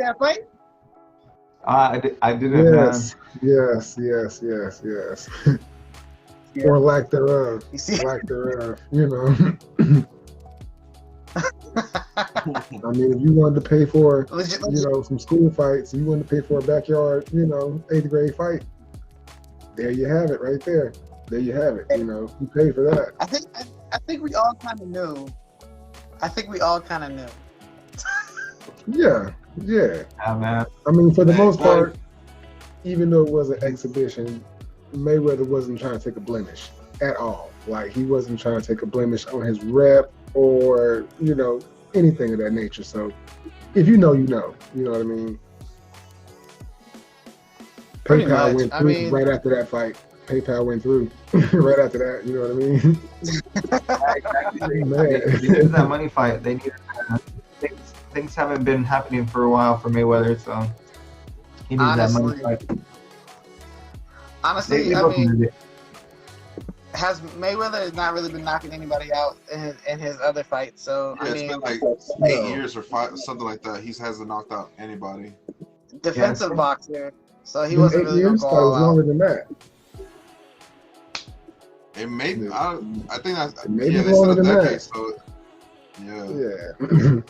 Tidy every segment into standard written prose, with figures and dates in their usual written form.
that fight? I didn't, man. Yes. Yeah. Or lack thereof. You see? Lack thereof, you know. I mean, if you wanted to pay for, Legit. you know, some school fights, you wanted to pay for a backyard, you know, 8th grade fight, there you have it right there. There you have it, you know. You pay for that. I think we all kind of knew. Yeah. Yeah, man. I mean, for the most part, even though it was an exhibition, Mayweather wasn't trying to take a blemish at all. Like, he wasn't trying to take a blemish on his rep or, you know, anything of that nature. So, if you know, you know. You know what I mean? PayPal went through right after that fight. PayPal went through right after that. You know what I mean? Exactly. They needed that money fight. They needed things haven't been happening for a while for Mayweather, so he needs that money fight. Honestly, I mean, has Mayweather not really been knocking anybody out in his other fights? So yeah, I mean, it's been like 8 years or something like that. He hasn't knocked out anybody. Defensive boxer, so he wasn't really going to go all out. It was longer than that. It may. I think that's maybe they longer said than a decade. that. So yeah.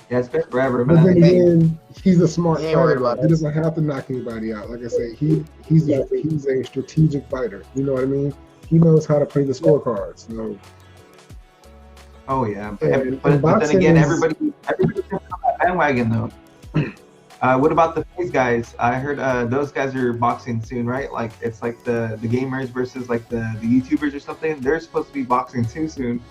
Yeah, it's been forever, but man. then again, he's a smart fighter. About he doesn't have to knock anybody out. Like I say, he's a strategic fighter. You know what I mean? He knows how to play the scorecards. You know. Oh yeah, And but then again, is, everybody's on that bandwagon though. What about the FaZe guys? I heard those guys are boxing soon, right? Like it's like the gamers versus like the YouTubers or something. They're supposed to be boxing too soon.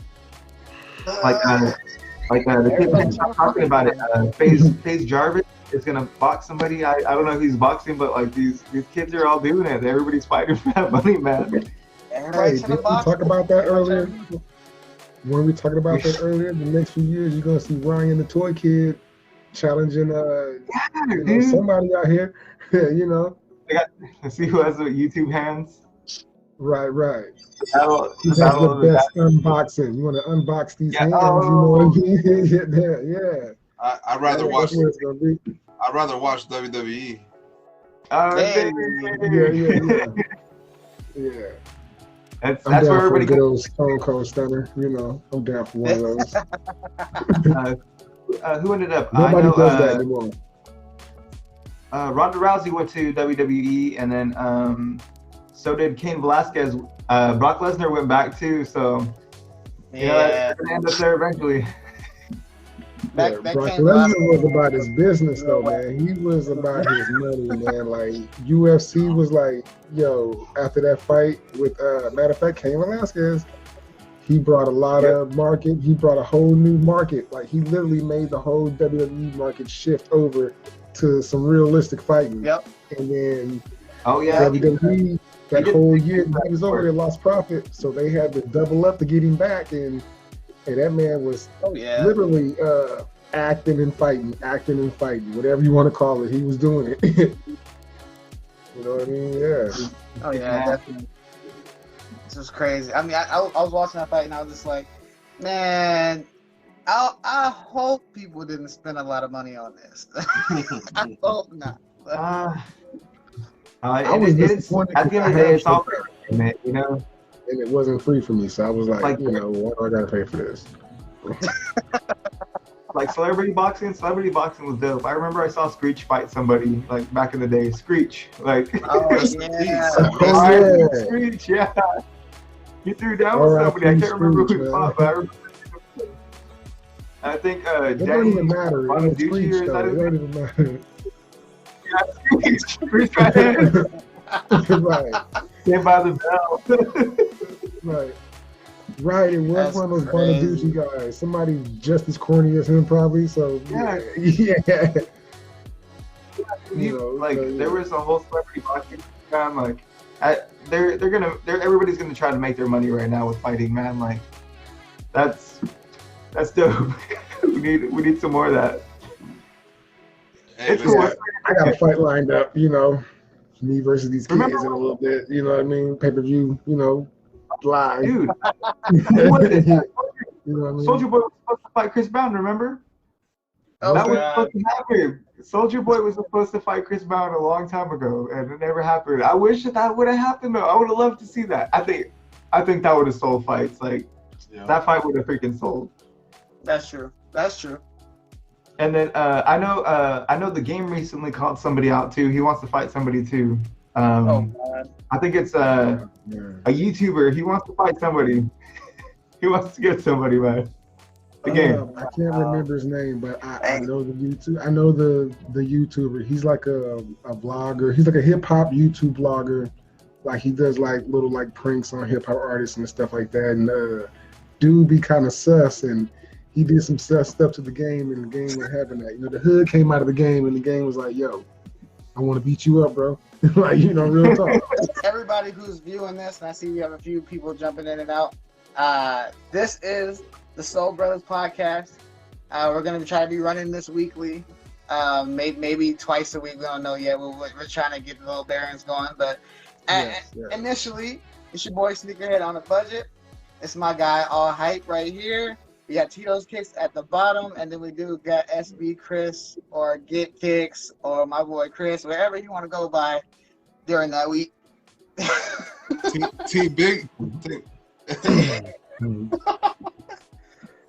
Like the kid was talking about it. FaZe Jarvis is gonna box somebody. I don't know if he's boxing, but like these kids are all doing it. Everybody's fighting for that money, man. Hey, did we talk about that earlier? When we talking about that earlier, the next few years you're gonna see Ryan the Toy Kid challenging somebody out here. You know. Let's see who has the YouTube hands. Right. Battle the best unboxing. You want to unbox these hands? Oh. You know what I mean? Yeah. I'd rather watch. I'd rather watch WWE. Yeah. That's I'm down where for everybody a good old Stone Cold Stunner. You know, I'm down for one of those. Who ended up? Nobody does that anymore. Ronda Rousey went to WWE, and then so did Cain Velasquez. Brock Lesnar went back too, so you know, it's gonna end up there eventually. Brock Lesnar was about his business though, man. He was about his money, man. Like UFC was like, yo, after that fight with matter of fact, Cain Velasquez, he brought a lot of market. He brought a whole new market. Like he literally made the whole WWE market shift over to some realistic fighting. Yep. And then WWE that whole year he was over there lost profit, so they had to double up to get him back, and that man was literally acting and fighting, whatever you want to call it. He was doing it. You know what I mean? Yeah. Oh yeah, definitely. This was crazy. I mean, I was watching that fight and I was just like, man, I hope people didn't spend a lot of money on this. I hope not. I was disappointed. At the end of the day, it's all free, you know. And it wasn't free for me, so I was like, you know, why do I gotta pay for this? Like celebrity boxing was dope. I remember I saw Screech fight somebody like back in the day. Screech, like Screech, yeah. He threw down with somebody. I can't remember who he fought, but I remember. I think it don't even matter. It don't even matter. Yeah, Screech right there. Right. Stand by the bell. Right. It was one of those Bonaducci guys. Somebody just as corny as him, probably. So yeah. You know, like there was a whole celebrity boxing time. Like, everybody's gonna try to make their money right now with fighting, man. Like, that's dope. we need some more of that. Hey, I got a fight lined up, you know. Me versus these kids in a little bit, you know what I mean? Pay-per-view, you know, live. Dude. You know what I mean? Soulja Boy was supposed to fight Chris Brown, remember? Oh, That was God. supposed to happen. Soldier Boy was supposed to fight Chris Brown a long time ago, and it never happened. I wish that would have happened though. I would have loved to see that. I think that would have sold fights. Like that fight would have freaking sold. That's true. That's true. And then I know the game recently called somebody out too. He wants to fight somebody too. Oh, God. I think it's a YouTuber. He wants to fight somebody. He wants to get somebody, man. The game. I can't remember his name, but I know the YouTube. I know the YouTuber. He's like a vlogger. He's like a hip hop YouTube vlogger. Like he does like little like pranks on hip hop artists and stuff like that. And dude be kind of sus, and he did some sus stuff to the game, and the game was having that. You know, the hood came out of the game, and the game was like, "Yo, I want to beat you up, bro." Like, you know, real talk. Everybody who's viewing this, and I see we have a few people jumping in and out. This is the Soul Brothers podcast. We're gonna try to be running this weekly, maybe twice a week. We don't know yet. We're trying to get the little bearings going, but initially, it's your boy Sneakerhead on a budget. It's my guy All Hype right here. We got Titoskicks at the bottom, and then we got SB Chris or Get Kicks or my boy Chris, wherever you want to go by during that week. T Big.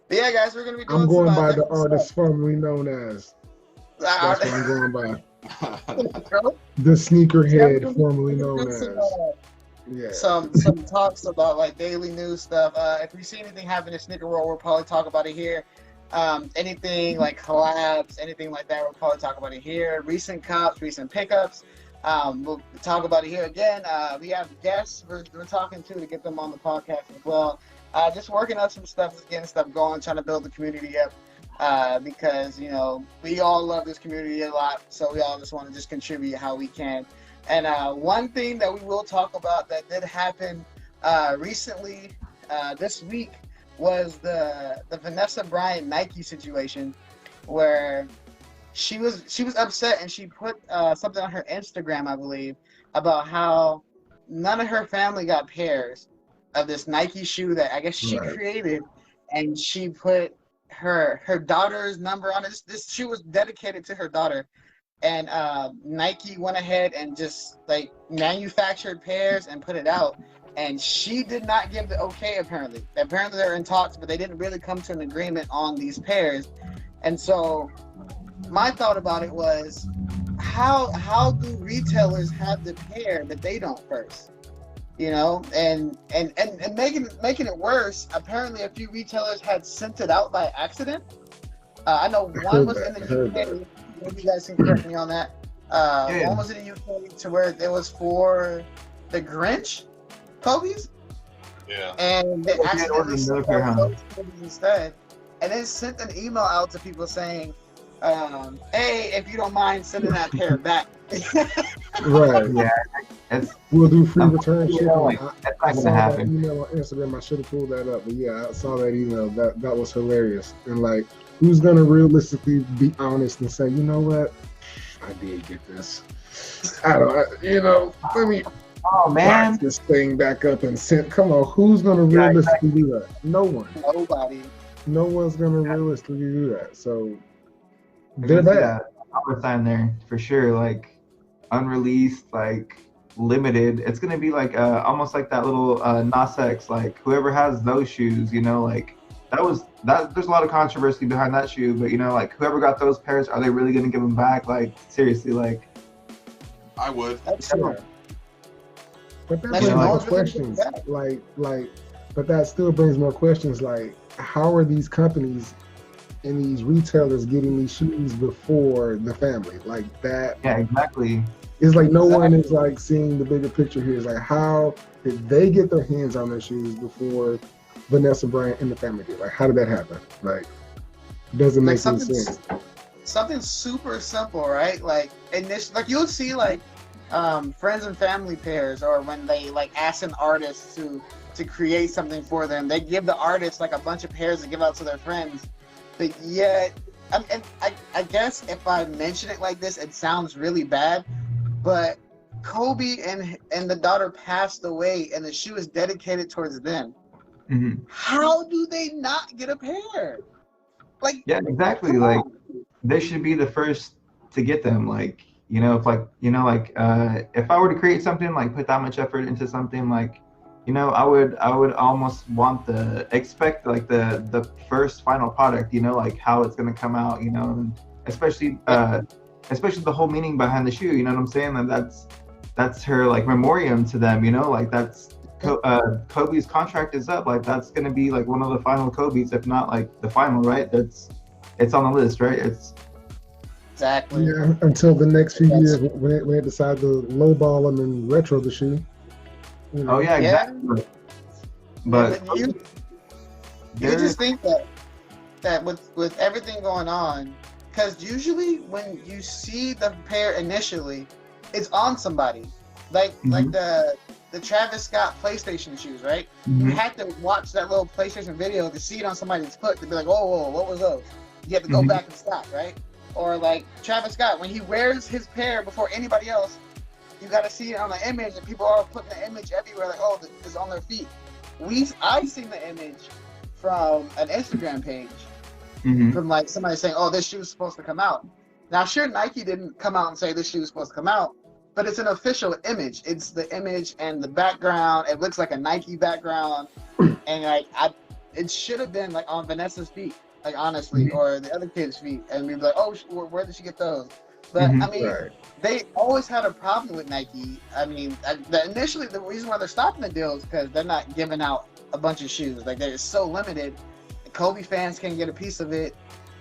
Yeah, guys, we're gonna be doing. I'm going by the artist formerly known as. That's what I'm going by. The Sneakerhead, formerly known as. Yeah. Some talks about like daily news stuff. If we see anything happen in sneaker world, we'll probably talk about it here. Anything like collabs, anything like that, we'll probably talk about it here. Recent cops, recent pickups. We'll talk about it here again. We have guests we're talking to get them on the podcast as well. Just working out some stuff, just getting stuff going, trying to build the community up. Because, you know, we all love this community a lot, so we all just want to just contribute how we can. And one thing that we will talk about that did happen recently this week was the Vanessa Bryant Nike situation, where she was upset and she put something on her Instagram, I believe, about how none of her family got pairs of this Nike shoe that I guess she created, and she put her daughter's number on it. This shoe was dedicated to her daughter. And Nike went ahead and just like manufactured pairs and put it out. And she did not give the okay, apparently. Apparently they're in talks, but they didn't really come to an agreement on these pairs. And so my thought about it was, how do retailers have the pair that they don't first? You know, and making it worse, apparently a few retailers had sent it out by accident. I know one was in the UK. Maybe you guys can correct me on that. One was in the UK to where it was for the Grinch Kobe's. Yeah. And they accidentally sent Kobe's instead. And then sent an email out to people saying, hey, if you don't mind sending that pair back. Right. Yeah. We'll do free return shipping. That's I not saw gonna that happen. email on Instagram. I should have pulled that up, but yeah, I saw that email. That was hilarious. And like, who's gonna realistically be honest and say, you know what, I did get this. Let me box this thing back up and send. Come on, who's gonna realistically do that? No one. Nobody. No one's gonna realistically do that. So they're bad. I'll sign there for sure. Like unreleased, like limited. It's gonna be like almost like that little Nas X. Like whoever has those shoes, you know, like. There's a lot of controversy behind that shoe, but you know, like whoever got those pairs, are they really gonna give them back? Like seriously, like I would. That's true. But that brings more questions. But that still brings more questions. Like, how are these companies and these retailers getting these shoes before the family? Like that. Yeah, exactly. It's like no one is like seeing the bigger picture here. It's like, how did they get their hands on their shoes before Vanessa Bryant and the family did? Like, how did that happen? Like, doesn't make any sense. Something super simple, right? Like, like you'll see like friends and family pairs, or when they like ask an artist to create something for them, they give the artist like a bunch of pairs to give out to their friends. But yet, and I guess if I mention it like this, it sounds really bad, but Kobe and the daughter passed away, and the shoe is dedicated towards them. Mm-hmm. How do they not get a pair? Like, yeah, exactly. Like they should be the first to get them. Like, you know, if I were to create something, like put that much effort into something, like, you know, I would almost want expect like the first final product, you know, like how it's gonna come out, you know, and especially the whole meaning behind the shoe, you know what I'm saying? And that's her like memoriam to them, you know, like that's Kobe's contract is up, like that's gonna be like one of the final Kobe's, if not like the final, right? It's on the list, right? It's exactly. Yeah, until the next few years when they decide to lowball them and retro the shoe. You know? Oh yeah, exactly. But you just think that with everything going on, because usually when you see the pair initially, it's on somebody, like the Travis Scott PlayStation shoes, right? You had to watch that little PlayStation video to see it on somebody's foot to be like, whoa, what was those? You have to go back and stop, right? Or like Travis Scott, when he wears his pair before anybody else, you got to see it on the image, and people are putting the image everywhere, like, oh, it's on their feet. I've seen the image from an Instagram page, from like somebody saying, oh, this shoe is supposed to come out. Now, sure, Nike didn't come out and say this shoe is supposed to come out, but it's an official image. It's the image and the background. It looks like a Nike background, and like it should have been like on Vanessa's feet, like honestly, or the other kid's feet, and we'd be like, oh, where did she get those? But I mean, they always had a problem with Nike. I mean, initially the reason why they're stopping the deal is because they're not giving out a bunch of shoes. Like they're so limited. Kobe fans can't get a piece of it,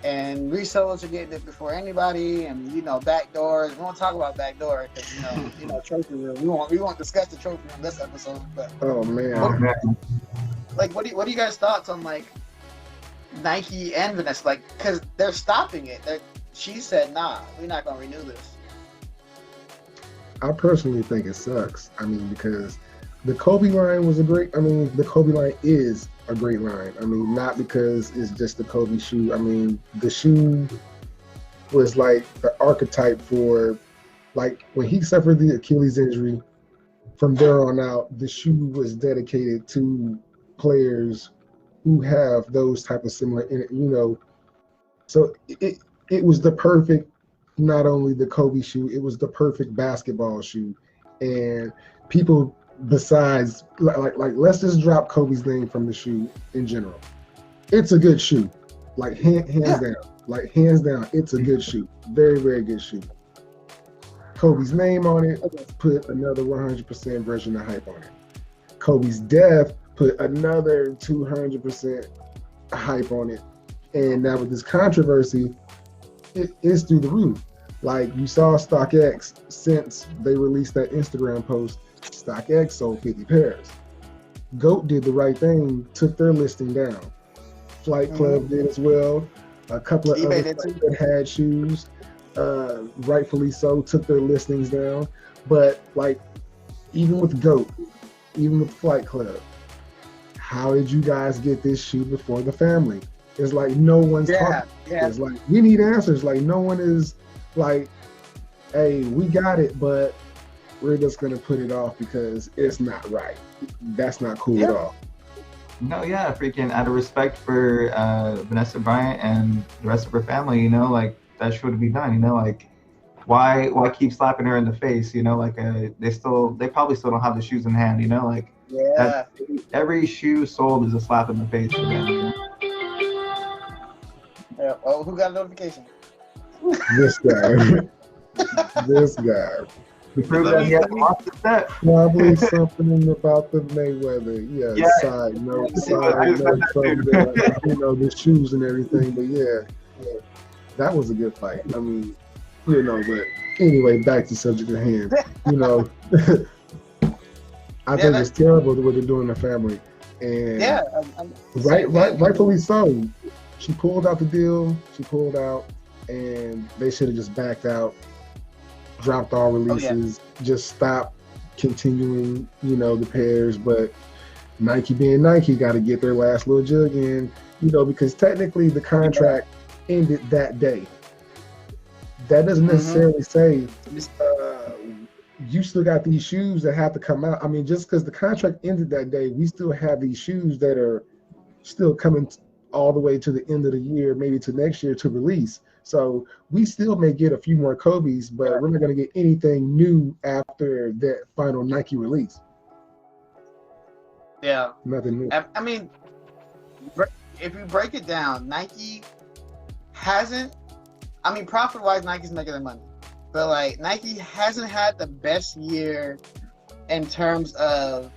and resellers are getting it before anybody. And you know, backdoors. We won't talk about backdoor because you know, trophy room. We won't discuss the trophy room this episode. But oh man, like, what are you guys' thoughts on like Nike and Vanessa? Like, because they're stopping it. She said, nah, we're not going to renew this. I personally think it sucks. I mean, because the Kobe line the Kobe line is a great line. I mean, not because it's just the Kobe shoe. I mean, the shoe was like the archetype for, like, when he suffered the Achilles injury, from there on out, the shoe was dedicated to players who have those type of similar, you know, so it was the perfect, not only the Kobe shoe, it was the perfect basketball shoe. And people besides, like let's just drop Kobe's name from the shoe in general. It's a good shoe. Like hands down. Like hands down, it's a good shoe. Very, very good shoe. Kobe's name on it put another 100% version of hype on it. Kobe's death put another 200% hype on it. And now with this controversy, it's through the roof. Like you saw StockX, since they released that Instagram post, StockX sold 50 pairs. GOAT did the right thing, took their listing down. Flight Club did as well. A couple of other that had shoes, rightfully so, took their listings down. But like, even with GOAT, even with Flight Club, how did you guys get this shoe before the family? It's like no one's talking. Yeah. It's like we need answers. Like no one is like, hey, we got it, but we're just gonna put it off because it's not right. That's not cool at all. No, yeah, freaking out of respect for Vanessa Bryant and the rest of her family, you know, like that should be done, you know, like why keep slapping her in the face, you know, like they probably still don't have the shoes in hand, you know, like every shoe sold is a slap in the face for them, you know? Yeah. Oh, who got a notification? This guy. This guy. To prove that he had lost the set. Probably something about the Mayweather. Yeah. Side note from the, you know, the shoes and everything. But yeah, that was a good fight. I mean, you know, but anyway, back to subject at hand. You know, I think it's terrible what they're doing to the family. And rightfully so. She pulled out the deal. She pulled out, and they should have just backed out, dropped all releases, just stopped continuing, you know, the pairs. But Nike being Nike, got to get their last little jug in, you know, because technically the contract ended that day. That doesn't necessarily say you still got these shoes that have to come out. I mean, just because the contract ended that day, we still have these shoes that are still coming all the way to the end of the year, maybe to next year to release. So we still may get a few more Kobe's, but we're not going to get anything new after that final Nike release. Yeah. Nothing new. I mean, if you break it down, Nike hasn't. I mean, profit-wise, Nike's making their money, but like Nike hasn't had the best year in terms of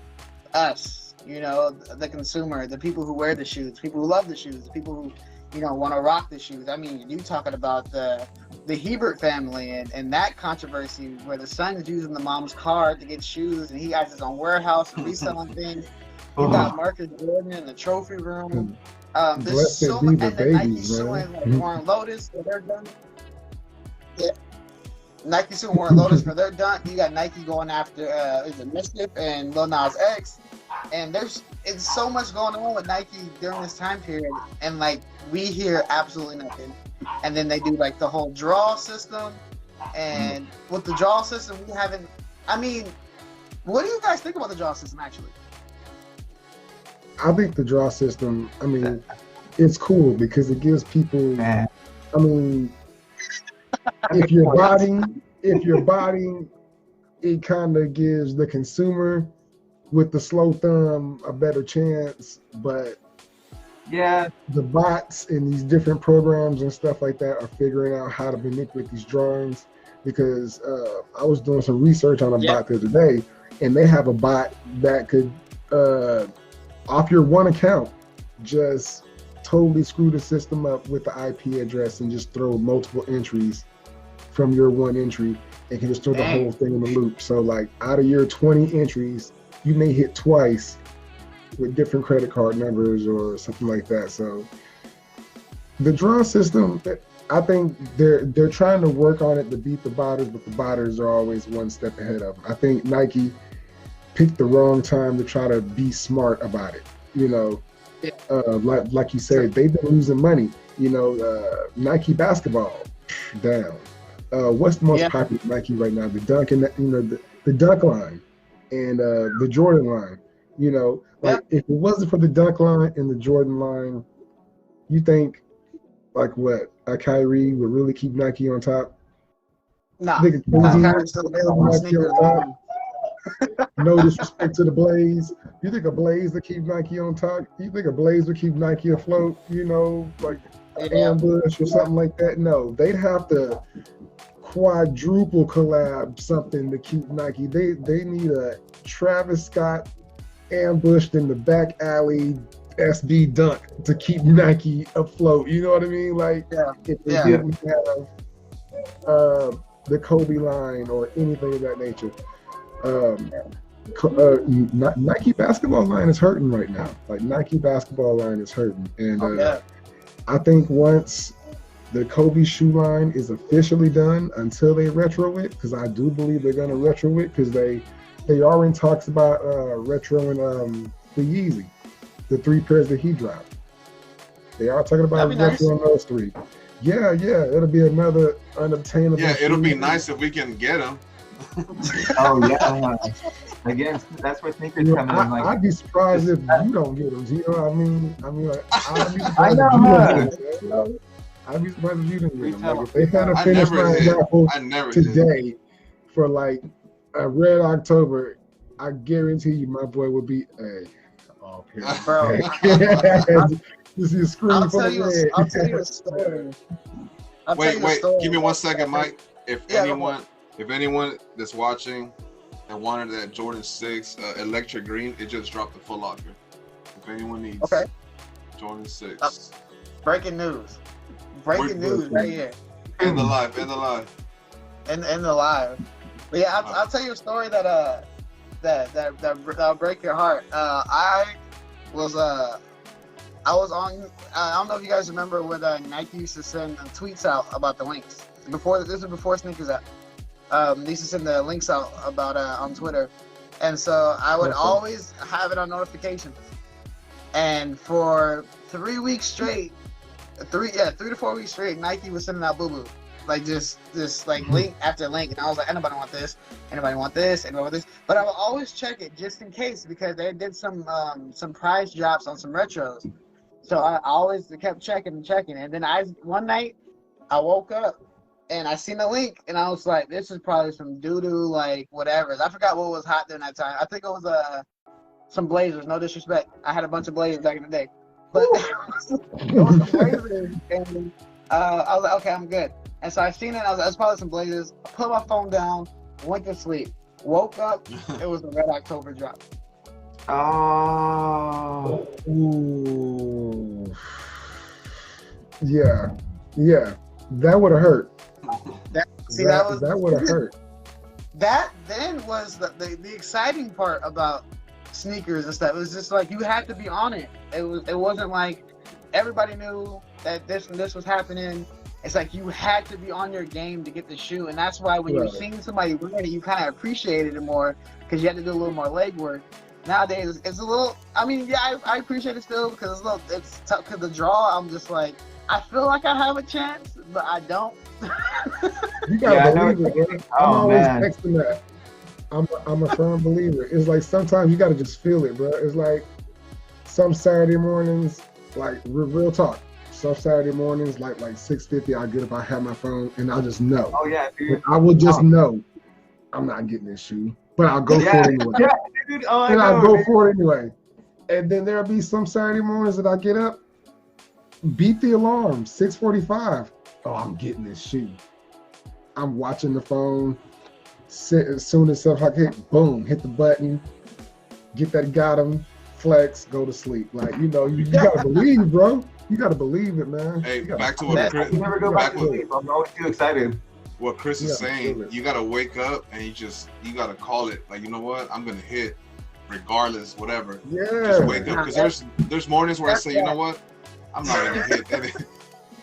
us. You know, the consumer, the people who wear the shoes, people who love the shoes, the people who, you know, want to rock the shoes. I mean, you talking about the Hebert family and that controversy where the son is using the mom's card to get shoes, and he has his own warehouse and reselling things. You got Marcus Jordan in the trophy room. There's so much, and Nike showing like Warren Lotus for their done. Yeah. Nike showing Warren Lotus for their done. You got Nike going after is it Mischief and Lil Nas X, and it's so much going on with Nike during this time period, and like we hear absolutely nothing. And then they do like the whole draw system, and with the draw system we haven't. I mean, what do you guys think about the draw system actually? I think the draw system, I mean, it's cool because it gives people, I mean, if you're botting, it kind of gives the consumer with the slow thumb a better chance, but yeah, the bots in these different programs and stuff like that are figuring out how to manipulate these drawings, because I was doing some research on a bot the other day, and they have a bot that could, off your one account, just totally screw the system up with the IP address and just throw multiple entries from your one entry and can just throw the whole thing in the loop. So like out of your 20 entries, you may hit twice with different credit card numbers or something like that. So the draw system, I think they're trying to work on it to beat the botters, but the botters are always one step ahead of them. I think Nike picked the wrong time to try to be smart about it. You know, like you said, they've been losing money. You know, Nike basketball down. What's the most popular Nike right now? The Dunk and the Dunk line and the Jordan line. You know, like if it wasn't for the Dunk line and the Jordan line, you think like what? Kyrie would really keep Nike on top? Nah, Kyrie's still available on sneakers. No disrespect to the Blaze. You think a Blaze would keep Nike on top? You think a Blaze would keep Nike afloat? You know, like an ambush or something like that? No, they'd have to quadruple collab something to keep Nike. They need a Travis Scott ambushed in the back alley SB dunk to keep Nike afloat. You know what I mean? Like if they didn't have the Kobe line or anything of that nature. Nike basketball line is hurting right now. Like Nike basketball line is hurting, and I think once the Kobe shoe line is officially done, until they retro it, because I do believe they're gonna retro it, because they are in talks about retroing the Yeezy, the 3 pairs that he dropped. They are talking about retroing those 3. Yeah, it'll be another unobtainable. Yeah, it'll be nice if we can get them. Oh yeah, again, that's where sneakers come in. Like, I'd be surprised if you don't get them. You know what I mean? Like, I'd be I surprised if you don't get them. I'd be surprised if you didn't get them. Like, if they had a finish line raffle today for like a Red October, I guarantee you my boy would be bro. This is a screen. I'll tell you a story. Wait, give me 1 second, Mike. If anyone that's watching and wanted that Jordan 6 electric green, it just dropped the Foot Locker. If anyone needs Jordan 6. Breaking news right here. In the live. In the live. But yeah, I'll tell you a story that'll break your heart. I was on. I don't know if you guys remember when Nike used to send tweets out about the links. This was before sneakers app. They used to send the links out about on Twitter, and so I would always have it on notifications. And for 3 weeks straight, 3 to 4 weeks straight, Nike was sending out boo-boo, like just like link after link, and I was like, anybody want this? Anybody want this? Anybody want this? But I would always check it just in case, because they did some price drops on some retros. So I always kept checking, and then one night I woke up and I seen the link and I was like, this is probably some doo-doo, like whatever. I forgot what was hot during that time. I think it was some Blazers, no disrespect. I had a bunch of Blazers back in the day. But it was some Blazers and I was like, okay, I'm good. And so I seen it, I was probably some Blazers. I put my phone down, went to sleep. Woke up, it was the Red October drop. Oh. Ooh. Yeah. That would have hurt. That would have hurt. That then was the exciting part about sneakers and stuff. It was just like you had to be on it. It wasn't like everybody knew that this and this was happening. It's like you had to be on your game to get the shoe, and that's why when you're seeing somebody wearing it, you kind of appreciated it more because you had to do a little more legwork. Nowadays, it's a little. I mean, yeah, I appreciate it still because it's tough. Because the draw, I'm just like, I feel like I have a chance, but I don't. You gotta believe it, bro. I'm always texting that. I'm a firm believer. It's like sometimes you gotta just feel it, bro. It's like some Saturday mornings, like real talk. Some Saturday mornings, like 6:50, I get up, I have my phone, and I just know. Oh yeah, dude. I will just know I'm not getting this shoe, but I'll go for it anyway. Yeah, dude. Oh, I'll go for it anyway. And then there'll be some Saturday mornings that I get up, beat the alarm, 6:45. Oh, I'm getting this shoe. I'm watching the phone. As soon as I hit, boom, hit the button, get that got 'em, flex, go to sleep. Like, you gotta believe, bro. You gotta believe it, man. Hey, back to what Chris. You never go back to sleep. I'm always too excited. What Chris is saying, you gotta wake up and you gotta call it. Like, you know what? I'm gonna hit, regardless, whatever. Yeah. Just wake up, because there's mornings where I say, you know what? I'm not gonna hit.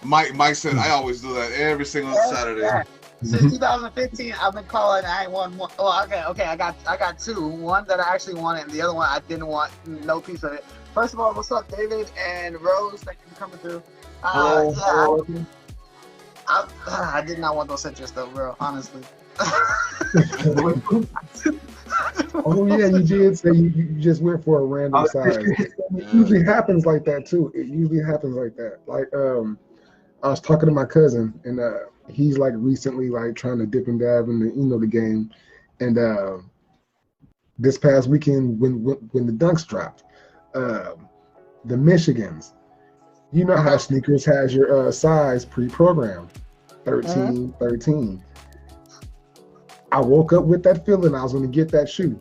And Mike said I always do that every single Saturday. Since 2015, I've been calling. I ain't won one. Oh, okay. I got two. One that I actually wanted, and the other one I didn't want. No piece of it. First of all, what's up, David and Rose? Thank you for coming through. I did not want those citrus though, bro. Honestly. Oh yeah, you did say you just went for a random size. It usually happens like that too. It usually happens like that. Like I was talking to my cousin, and he's like recently like trying to dip and dab in the game, and this past weekend when the dunks dropped, the Michigans, you know how sneakers has your size pre-programmed, 13. I woke up with that feeling I was going to get that shoe,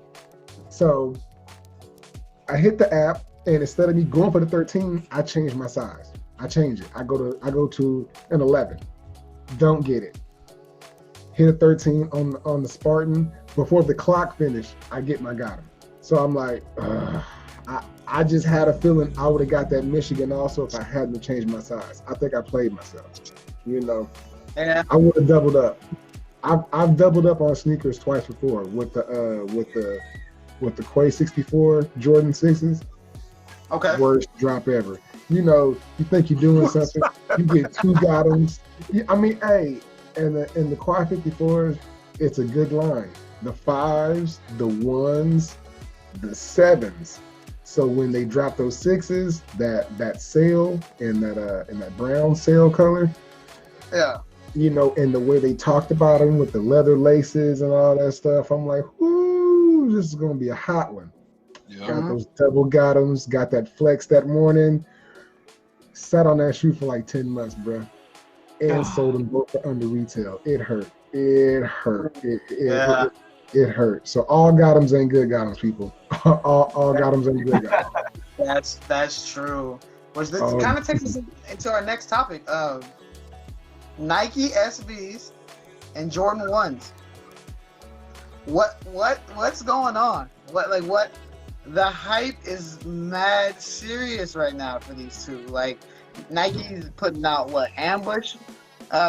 so I hit the app, and instead of me going for the 13, I changed my size. I change it. I go to an 11. Don't get it. Hit a 13 on the Spartan. Before the clock finished, I get my got him. So I'm like, I just had a feeling I would have got that Michigan also if I hadn't changed my size. I think I played myself. Yeah. I would have doubled up. I've doubled up on sneakers twice before with the Quay 64 Jordan 6s. Okay. Worst drop ever. You think you're doing something, you get two bottoms. I mean, hey, and the Quad 54s, it's a good line. The 5s, the 1s, the 7s. So when they drop those 6s, that sail and that brown sail color, yeah, and the way they talked about them with the leather laces and all that stuff, I'm like, whoo, this is gonna be a hot one. Yeah. Got those double bottoms, got that flex that morning. Sat on that shoe for like 10 months, bro, and sold them both for under retail. It hurt. It hurt. So all bottoms ain't good bottoms, people. all bottoms ain't good bottoms. That's true. Which this kind of takes us into our next topic of Nike SBs and Jordan 1s. What's going on? What? The hype is mad serious right now for these two. Like, Nike's putting out ambush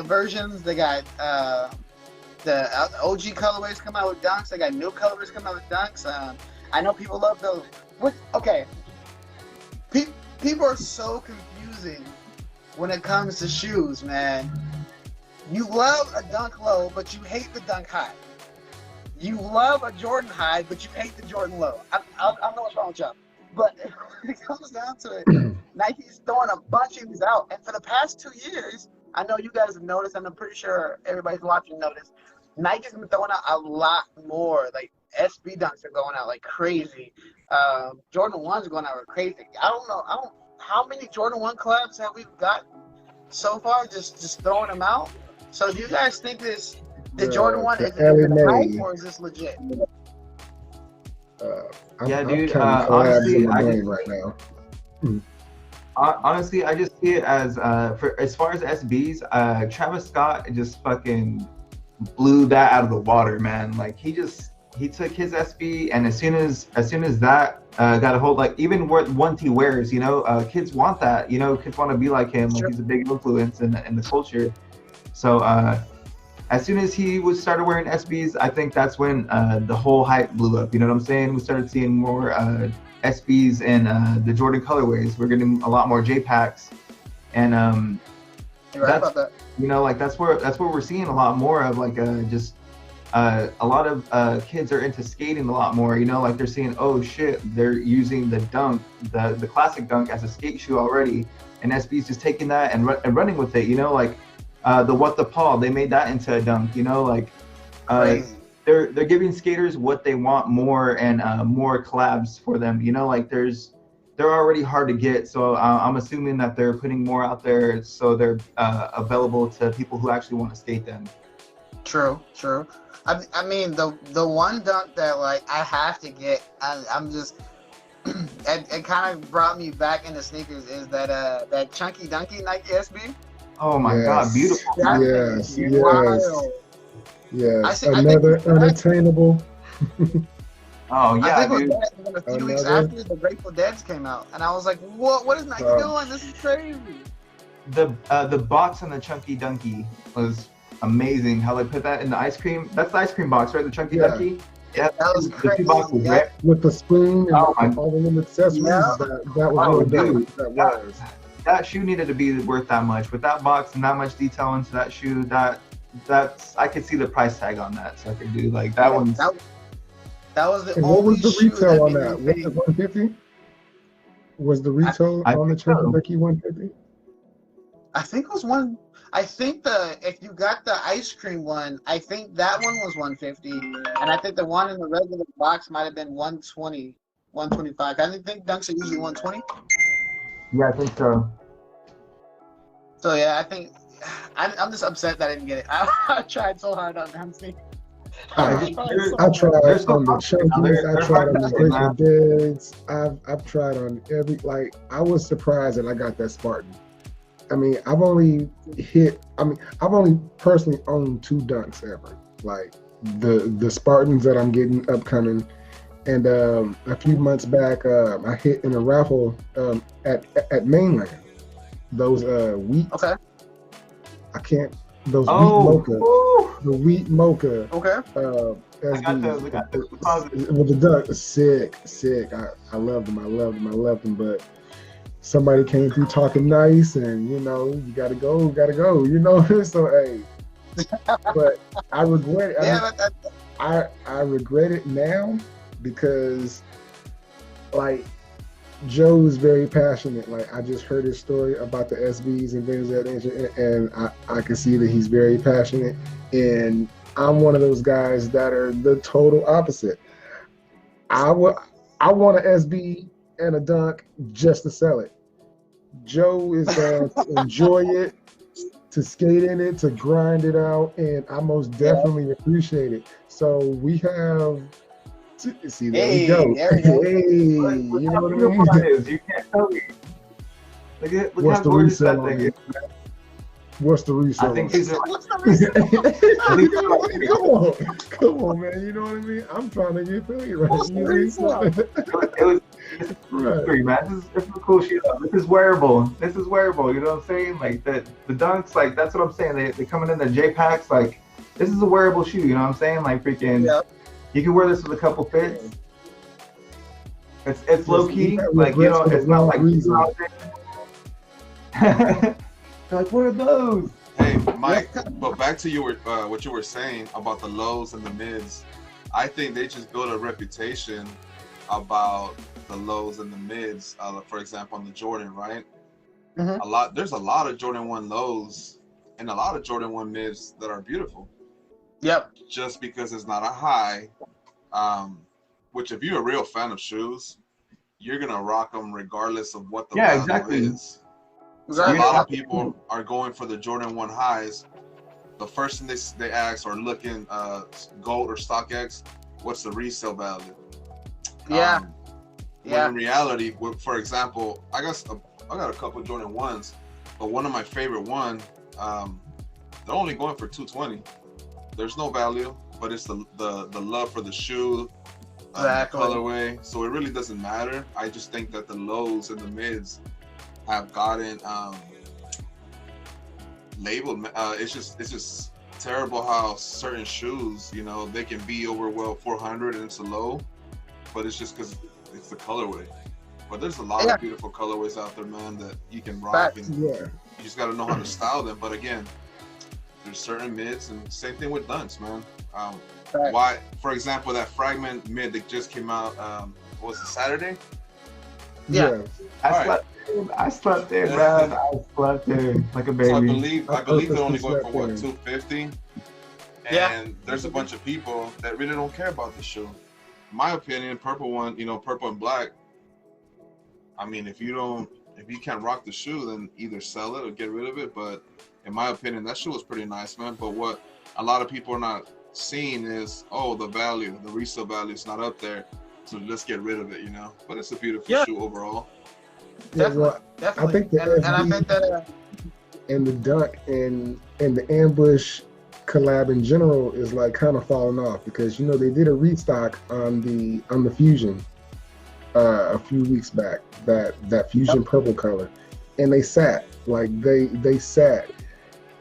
versions. They got the OG colorways come out with dunks. They got new colorways come out with dunks. I know people love those. People are so confusing when it comes to shoes, man. You love a dunk low, but you hate the dunk high. You love a Jordan high, but you hate the Jordan low. I don't know what's wrong with y'all. But when it comes down to it, Nike's throwing a bunch of these out. And for the past 2 years, I know you guys have noticed, and I'm pretty sure everybody's watching noticed. Nike's been throwing out a lot more. Like SB dunks are going out like crazy. Jordan 1's going out like crazy. I don't know. How many Jordan 1 collabs have we got so far? Just throwing them out. So do you guys think the Jordan 1 is it hype or is this legit? Dude. Honestly, right now. Honestly, I just see it as as far as SBs, Travis Scott just fucking blew that out of the water, man. Like he took his SB, and as soon as that got a hold, like even what one he wears, you know, kids want that, you know, kids want to be like him. Like he's a big influence in the culture. So as soon as he started wearing SBs, I think that's when the whole hype blew up. You know what I'm saying? We started seeing more SBs and the Jordan colorways. We're getting a lot more J-Packs, and You're right about that. You know, like that's where we're seeing a lot more of like just a lot of kids are into skating a lot more. You know, like they're seeing, oh shit, they're using the dunk, the classic dunk as a skate shoe already, and SB's just taking that and running with it. You know, like the What the Paul, they made that into a dunk. You know, like they're giving skaters what they want more and more collabs for them. You know, like they're already hard to get, so I'm assuming that they're putting more out there so they're available to people who actually want to skate them. True. I mean, the one dunk that like I have to get, I'm just it kind of brought me back into sneakers is that chunky dunky Nike SB. Oh my God, beautiful! Yes. Another unattainable. Oh yeah, I think it was a few weeks after the Grateful Dead's came out, and I was like, "What is Nike doing? This is crazy." The box on the Chunky Dunky was amazing. How they put that in the ice cream. That's the ice cream box, right? The Chunky Dunky. Yeah, that was crazy. With the spoon and all the little accessories. Yeah. That was really dope. That shoe needed to be worth that much. With that box and that much detail into that shoe, that's I could see the price tag on that. So I could do like that one. That was the and only what was the retail on that? Was it 150? Was the retail on the Chunky Dunky 150? I think it was one. I think if you got the ice cream one, I think that one was 150, and I think the one in the regular box might have been 120, 125. I think dunks are usually 120. Yeah, I think so. So yeah, I think I'm just upset that I didn't get it. I tried so hard on them. I tried on the Chunkies, I tried on the Grateful Deads, I've tried on every, like, I was surprised that I got that Spartan. I mean, I've only personally owned 2 dunks ever. Like the Spartans that I'm getting upcoming, and a few months back I hit in a raffle at Mainland those wheat. Okay. I can't. Those wheat mocha. Woo. The wheat mocha. Okay. I got those. With the duck, sick. I love them. But somebody came through talking nice, and you know, you gotta go. You know, so hey. But I regret it. I regret it now because, like, Joe's very passionate. Like, I just heard his story about the SBs and things of that nature, and I can see that he's very passionate. And I'm one of those guys that are the total opposite. I want an SB and a dunk just to sell it. Joe is to enjoy it, to skate in it, to grind it out, and I most definitely appreciate it. So we have. See, there we go. You know what I mean? You can't tell me. Look what's how the gorgeous that resale thing is. What's the resale? I think these are What's the resale? Come on, man. You know what I mean? I'm trying to get paid right. What's the resale? It's right. Man. This is a cool shit. This is wearable. You know what I'm saying? Like the dunks, like that's what I'm saying. They coming in the J-Packs. Like this is a wearable shoe. You know what I'm saying? Like freaking. Yep. You can wear this with a couple fits. It's low key, like, you know, it's not like they're like, what are those? Hey, Mike, but back to what you were saying about the lows and the mids. I think they just build a reputation about the lows and the mids. For example, on the Jordan, right? Mm-hmm. There's a lot of Jordan 1 lows and a lot of Jordan 1 mids that are beautiful. Yep. Just because it's not a high, which if you're a real fan of shoes, you're gonna rock them regardless of what the value is. So a lot of people are going for the Jordan 1 highs. The first thing they ask or looking gold or StockX, what's the resale value? Yeah. When in reality, for example, I got a couple of Jordan 1s, but one of my favorite one, they're only going for $220. There's no value, but it's the love for the shoe, the colorway. So it really doesn't matter. I just think that the lows and the mids have gotten labeled. It's just terrible how certain shoes, you know, they can be over 400 and it's a low, but it's just because it's the colorway. But there's a lot of beautiful colorways out there, man, that you can rock, and you just got to know how to style them. But again, there's certain mids, and same thing with dunks, man. Why, for example, that fragment mid that just came out, what was it, Saturday? Yeah. I slept there, man. I slept there like a baby. So I believe they're only going for what, $250? And there's a bunch of people that really don't care about the shoe. In my opinion, purple one, you know, purple and black. I mean, if you can't rock the shoe, then either sell it or get rid of it. But in my opinion, that shoe was pretty nice, man. But what a lot of people are not seeing is, the value, the resale value is not up there, so let's get rid of it, you know. But it's a beautiful shoe overall. Definitely. I think the and I think that and the dunk and the ambush collab in general is like kind of falling off, because you know they did a restock on the Fusion a few weeks back, that Fusion purple color, and they sat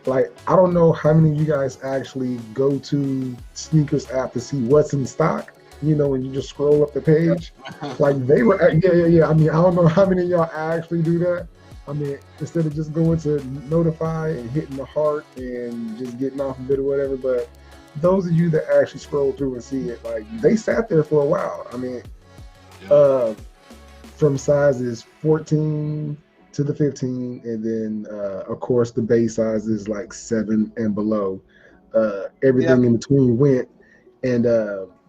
like, I don't know how many of you guys actually go to Sneakers app to see what's in stock, you know, when you just scroll up the page. Like, they were I mean, I don't know how many of y'all actually do that. I mean, instead of just going to notify and hitting the heart and just getting off of it or whatever, but those of you that actually scroll through and see it, like, they sat there for a while. I mean, from sizes 14 to the 15, and then of course the base size is like 7 and below. Everything in between went, and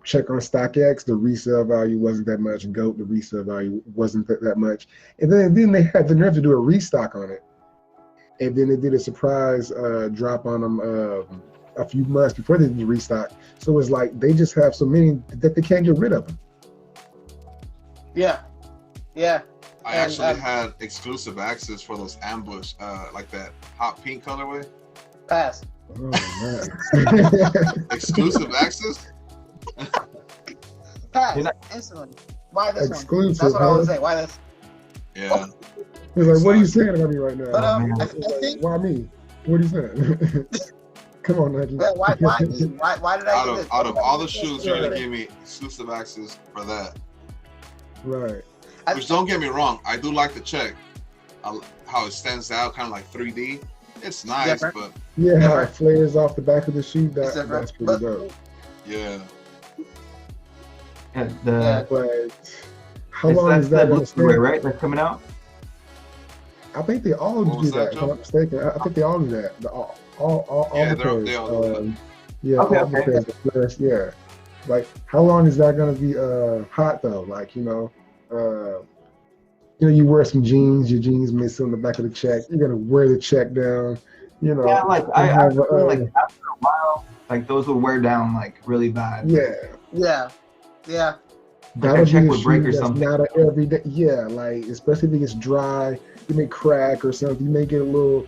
check on StockX, the resale value wasn't that much. GOAT, the resale value wasn't that much. And then they had the nerve to do a restock on it, and then they did a surprise drop on them a few months before they did the restock. So it's like they just have so many that they can't get rid of them. Yeah. I actually had exclusive access for those ambush, like that hot pink colorway. Pass. Oh, man. Exclusive access? Pass. Instantly. Why this exclusive, one? That's what I was saying. Why this? Yeah. He's like, what are you saying about me right now? But I think, why me? What are you saying? Come on, Nike. Why did I get this? Out of all the shoes, you're gonna give me exclusive access for that. Right. Which, don't get me wrong, I do like the check, how it stands out, kind of like 3D. It's nice, but how it flares off the back of the shoe. That's pretty dope. Yeah. But how long is that going to stay? Right, that's coming out. I think they all do that. If I'm not mistaken, I think they all do that. All the pairs. They all do that. All the pairs. The flares, yeah. Like, how long is that going to be hot though? Like, you know, you wear some jeans, your jeans may sit on the back of the check. You're gonna wear the check down, you know. Yeah, like I feel like after a while, like those will wear down like really bad. Yeah. That'll be a shoe that's not an everyday. Yeah, like especially if it gets dry, you may crack or something. You may get a little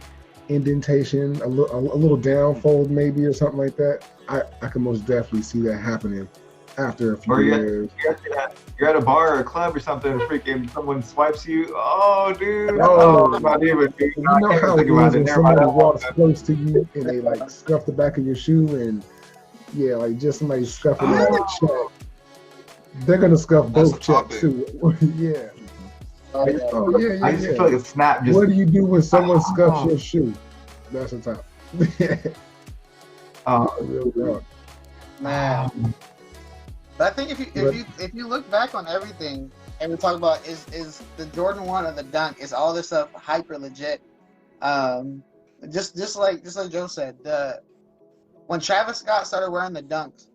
indentation, a little downfold maybe or something like that. I can most definitely see that happening after a few years. You're at a bar or a club or something, and freaking someone swipes you. Oh, dude. Not even. You know how it is when somebody walks close to you and they like scuff the back of your shoe, and like just somebody scuffing that check. They're gonna scuff both checks too. Yeah. I used to feel like a snap. What do you do when someone scuffs your shoe? That's the time. Real dog. Man. But I think if you look back on everything and we talk about is the Jordan 1 or the Dunk, is all this stuff hyper legit? just like Joe said, when Travis Scott started wearing the dunks,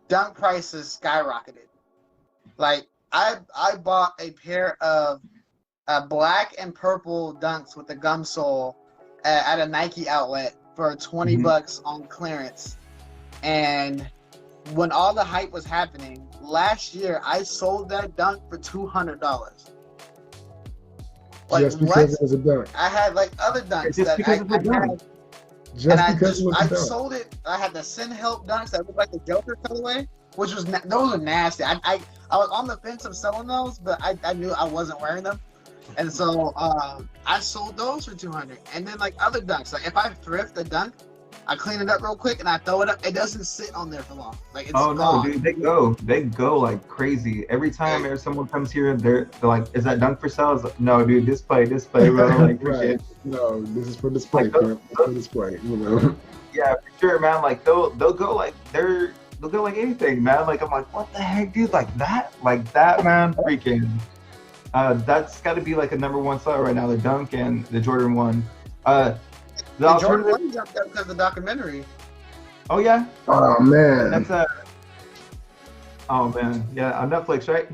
dunk prices skyrocketed. Like I bought a pair of black and purple dunks with the gum sole at a Nike outlet for $20 on clearance. And when all the hype was happening last year, I sold that dunk for $200. Like, just because it was a dunk. I had like other dunks just that because it was a dunk. I sold it. I had the Sin Help dunks that looked like the Joker colorway, which was those are nasty. I was on the fence of selling those, but I knew I wasn't wearing them, and so I sold those for $200. And then like other dunks, like if I thrift a dunk, I clean it up real quick and I throw it up. It doesn't sit on there for long. Like it's no, dude, they go like crazy. Every time there's someone comes here, they're like, "Is that dunk for sale?" It's like, no, dude, display, bro. Like, right. No, this is for display, like, for display. You know. Yeah, for sure, man. Like they'll go like they'll go like anything, man. Like I'm like, what the heck, dude? Like that, man. Freaking. That's got to be like a #1 seller right now. The dunk and the Jordan 1. The Jordan 1 jumped up because of the documentary. Oh yeah. Oh man. That's Oh man, yeah, on Netflix, right?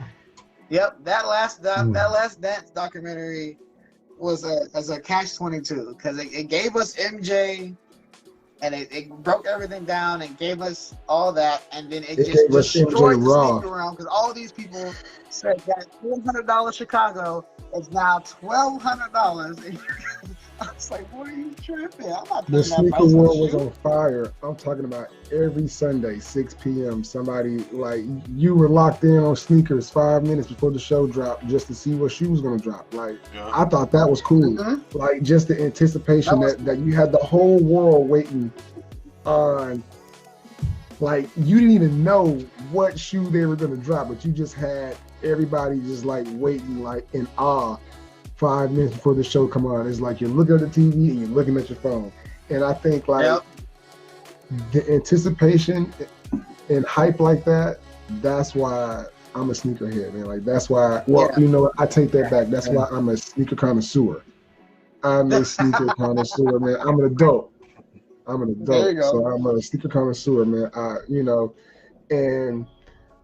Yep, that last Dance documentary was as a catch-22 because it gave us MJ, and it broke everything down and gave us all that, and then it just destroyed the sneaker realm because all these people said that $400 Chicago is now $1,200. I was like, what are you tripping? I'm not the sneaker world was on fire. I'm talking about every Sunday, 6 p.m. Somebody, like, you were locked in on sneakers 5 minutes before the show dropped just to see what shoe was going to drop. Like, I thought that was cool. Like, just the anticipation that you had the whole world waiting on. Like, you didn't even know what shoe they were going to drop, but you just had everybody just, like, waiting, like, in awe. 5 minutes before the show come on, it's like you're looking at the TV and you're looking at your phone. And I think like the anticipation and hype like that, that's why I'm a sneakerhead, man. Like that's why, you know what, I take that back. That's why I'm a sneaker connoisseur. I'm a sneaker connoisseur, man. I'm an adult. So I'm a sneaker connoisseur, man. You know, and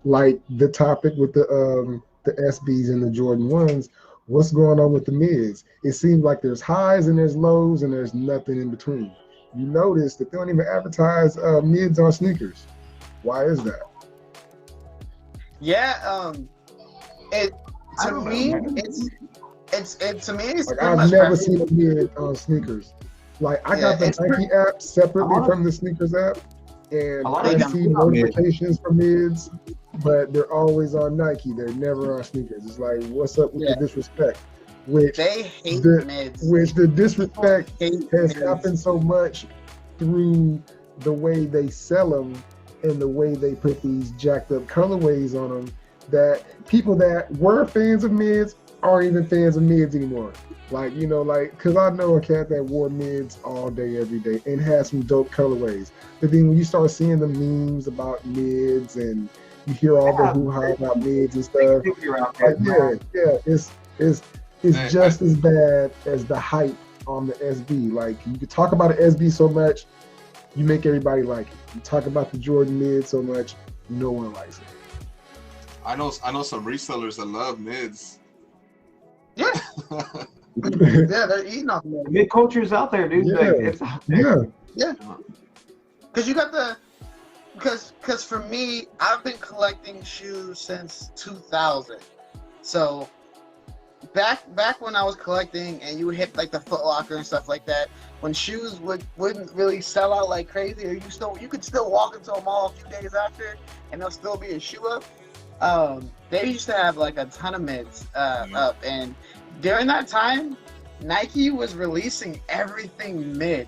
like the topic with the SBs and the Jordan 1s, what's going on with the mids? It seems like there's highs and there's lows and there's nothing in between. You notice that they don't even advertise mids on sneakers. Why is that? Yeah, to me it's like I've never seen a mid on sneakers. Like I got the Nike app separately from the sneakers app, and I see notifications for mids, but they're always on Nike. They're never on sneakers. It's like, what's up with the disrespect? Which they hate mids. Which the disrespect has happened so much through the way they sell them and the way they put these jacked up colorways on them, that people that were fans of mids aren't even fans of mids anymore. Like, you know, like, because I know a cat that wore mids all day, every day, and had some dope colorways. But then when you start seeing the memes about mids and you hear all the hoo-ha about mids and stuff, like, it's just as bad as the hype on the SB. Like, you could talk about the SB so much, you make everybody like it. You talk about the Jordan mid so much, no one likes it. I know some resellers that love mids. Yeah. Yeah, they're eating off mids. Mid culture's out there, dude. Yeah. Like, it's out there. Yeah. Because you got because for me, I've been collecting shoes since 2000. So back when I was collecting and you hit like the Foot Locker and stuff like that, when shoes wouldn't really sell out like crazy, or you could still walk into a mall a few days after and there'll still be a shoe up. They used to have like a ton of mids up, and during that time, Nike was releasing everything mid.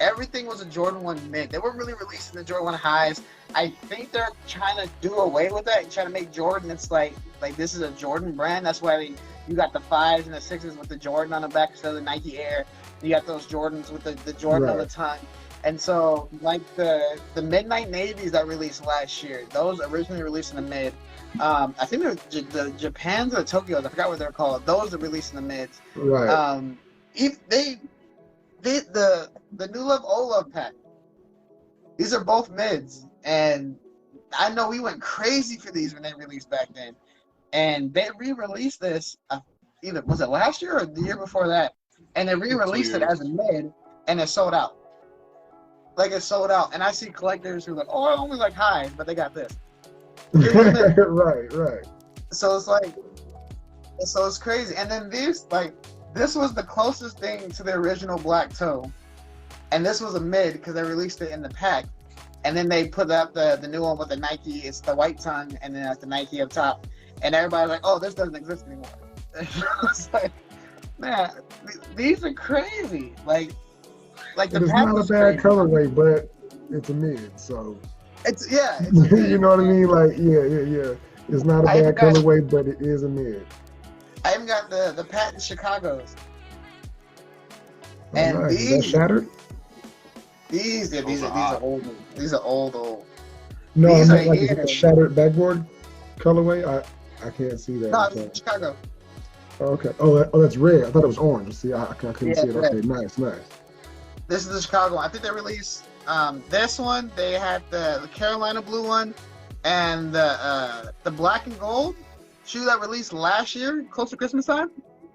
Everything was a Jordan 1 mid. They weren't really releasing the Jordan 1 highs. I think they're trying to do away with that and trying to make Jordan, it's like this is a Jordan brand. That's why you got the 5s and the 6s with the Jordan on the back instead of the Nike Air. You got those Jordans with the Jordan on the tongue. And so, like the Midnight Navies that released last year, those originally released in the mid. I think they're the Japans or the Tokyos. I forgot what they're called. Those are released in the mids. Right. they the New Love Old Love pack. These are both mids, and I know we went crazy for these when they released back then. And they re-released this either was it last year or the year before that, and they re-released it as a mid, and it sold out. Like it sold out, and I see collectors who are like, oh, I only like highs, but they got this. Right. So it's like, so it's crazy. And then these, like, this was the closest thing to the original Black Toe, and this was a mid because they released it in the pack, and then they put up the new one with the Nike. It's the white tongue, and then that's the Nike up top, and everybody's like, oh, this doesn't exist anymore. It's like, man, these are crazy. Like the it's pack not a was bad crazy. colorway, but it's a mid, so It's a mid. you know what I mean? Like, yeah. It's not a bad colorway, but it is a mid. I even got the patent Chicago's. Oh, And nice. these Is that shattered? These are old. These are old. No, These I'm are not like here. is it a shattered backboard colorway. I can't see that. No, it's Chicago. Oh, okay. Oh, that's red. I thought it was orange. See, I couldn't see it. red. Okay, nice. This is the Chicago one. I think they released this one. They had the Carolina blue one, and the black and gold shoe that released last year, close to Christmas time.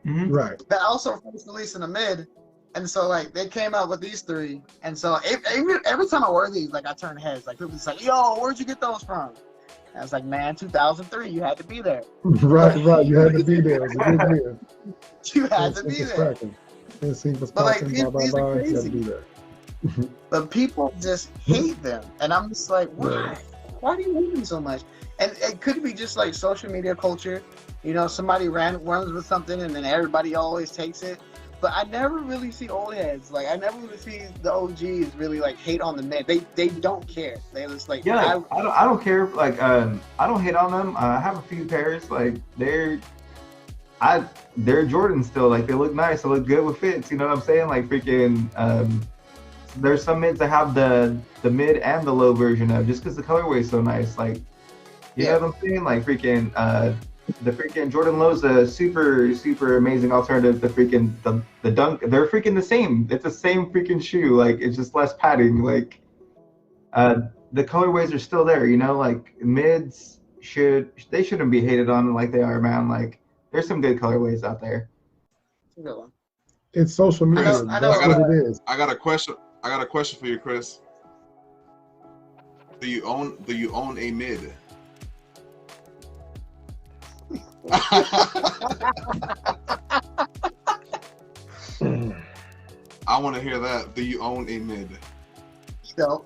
Mm-hmm. Right. That also first released in the mid, and so like they came out with these three, and so every time I wear these, like I turn heads. Like people just like, yo, where'd you get those from? And I was like, man, 2003, you had to be there. Right. You had to be there. It was a good year. You had to be there. But like, these are you had crazy. to be there. But people just hate them, and I'm just like, why? Right. Why do you hate them so much? And it could be just like social media culture. You know, somebody runs with something, and then everybody always takes it. But I never really see old heads. Like I never really see the OGs really like hate on the mid. They don't care. They just like I don't care. Like I don't hate on them. I have a few pairs. Like they're Jordans still. Like they look nice. They look good with fits. You know what I'm saying? Like freaking. There's some mids that have the mid and the low version of just because the colorway is so nice. Like you know what I'm saying? Like freaking the freaking Jordan Low's a super amazing alternative to freaking the Dunk. They're freaking the same. It's the same freaking shoe. Like it's just less padding. Like the colorways are still there. You know, like mids shouldn't be hated on like they are, man. Like there's some good colorways out there. It's social media. That's what it is. I got a question for you, Chris. Do you own a mid? I want to hear that. Do you own a mid? No.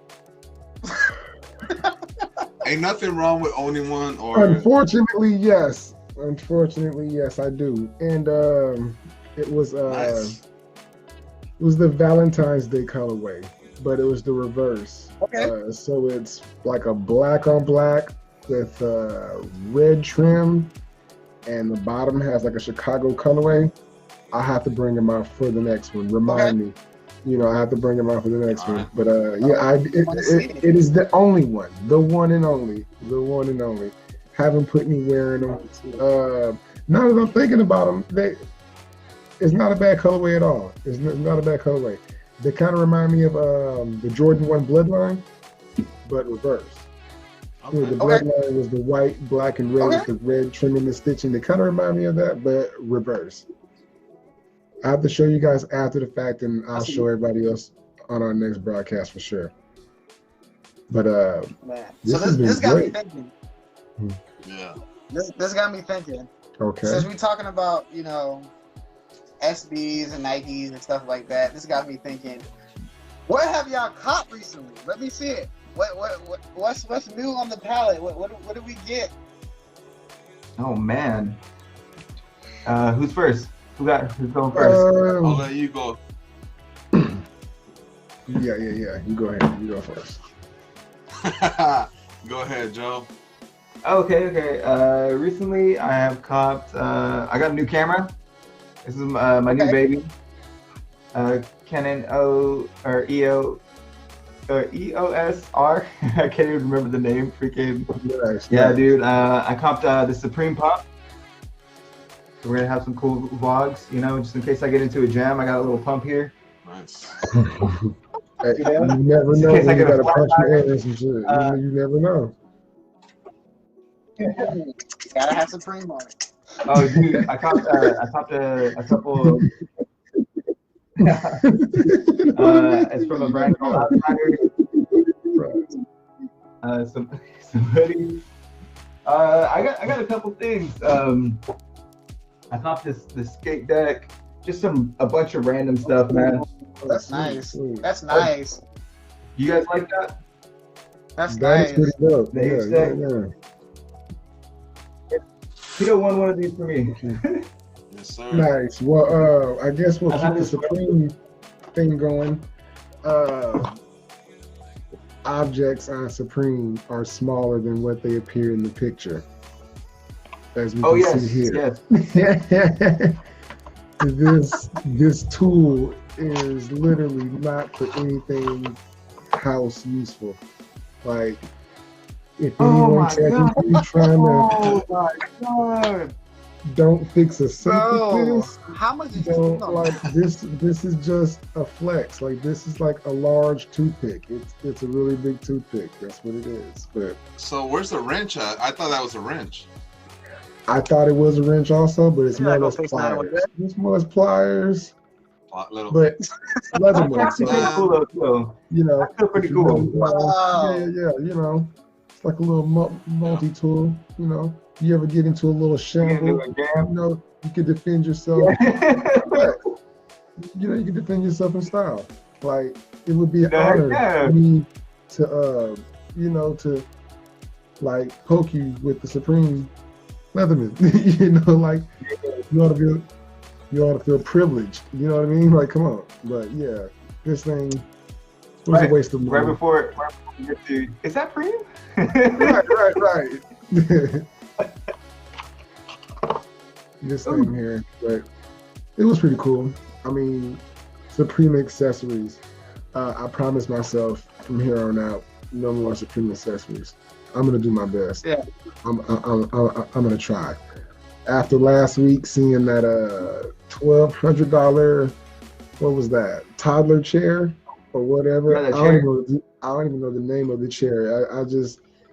Ain't nothing wrong with owning one. Or Unfortunately, yes, I do. And it was nice. It was the Valentine's Day colorway, but it was the reverse. Okay. So it's like a black on black with red trim, and the bottom has like a Chicago colorway. I have to bring him out for the next one. Remind me. You know, I have to bring him out for the next one. But it is the only one, the one and only. Haven't put me wearing them. Now that I'm thinking about them, it's not a bad colorway at all. It's not a bad colorway. They kind of remind me of the Jordan 1 Bloodline, but reverse. Okay. The Bloodline was the white, black, and red with the red trimming and stitching. They kind of remind me of that, but reverse. I have to show you guys after the fact, and I'll show everybody else on our next broadcast for sure. But man. this got great. me thinking. Yeah. This got me thinking. Okay. Since we're talking about, you know, SBs and Nikes and stuff like that, this got me thinking. What have y'all caught recently? Let me see it. What's new on the palette? What did we get? Oh man. Who's first? Who's going first? I'll let you go. Yeah. You go ahead. You go first. Go ahead, Joe. Okay. Recently, I have caught. I got a new camera. This is my new baby. Canon EOS R. I can't even remember the name. Freaking. Nice. Yeah, dude. I copped the Supreme Pop. We're gonna have some cool vlogs, you know, just in case I get into a jam. I got a little pump here. Nice. Hey, you never know when you gotta punch your air and some shit. You never know. Gotta have Supreme on it. Oh, dude, I copped a couple. It's from a brand called Outsider. Some hoodies. I got a couple things. I copped this skate deck. Just a bunch of random stuff, man. That's nice. That's nice. You guys like that? That's nice. Pretty dope. Yeah. Tito won one of these for me. Yes, sir. Nice. Well, I guess we'll keep the Supreme thing going. Objects on Supreme are smaller than what they appear in the picture. As we can see here. Yes. This tool is literally not for anything house useful. Like, if anyone catches you trying to don't fix a sink with this. How much is this is just a flex. Like, this is like a large toothpick. It's a really big toothpick. That's what it is. But so where's the wrench at? I thought that was a wrench. I thought it was a wrench also, but it's more or less pliers. It's more or less pliers. But leather ones. Cool, you know, that's pretty cool. Yeah. You know, it's like a little multi-tool. You know, you ever get into a little shamble, you know, you can defend yourself. You know, you can defend yourself in style. Like, it would be an honor for me to, you know, to like poke you with the Supreme Leatherman. You know, like, you ought to feel privileged. You know what I mean? Like, come on. But yeah, this thing was a waste of money. Right before we get to, is that for you? right. This thing here, but it was pretty cool. I mean, Supreme accessories. I promised myself from here on out, no more Supreme accessories. I'm gonna do my best. Yeah. I'm gonna try. After last week, seeing that $1,200, what was that, toddler chair or whatever? I don't even know the name of the chair.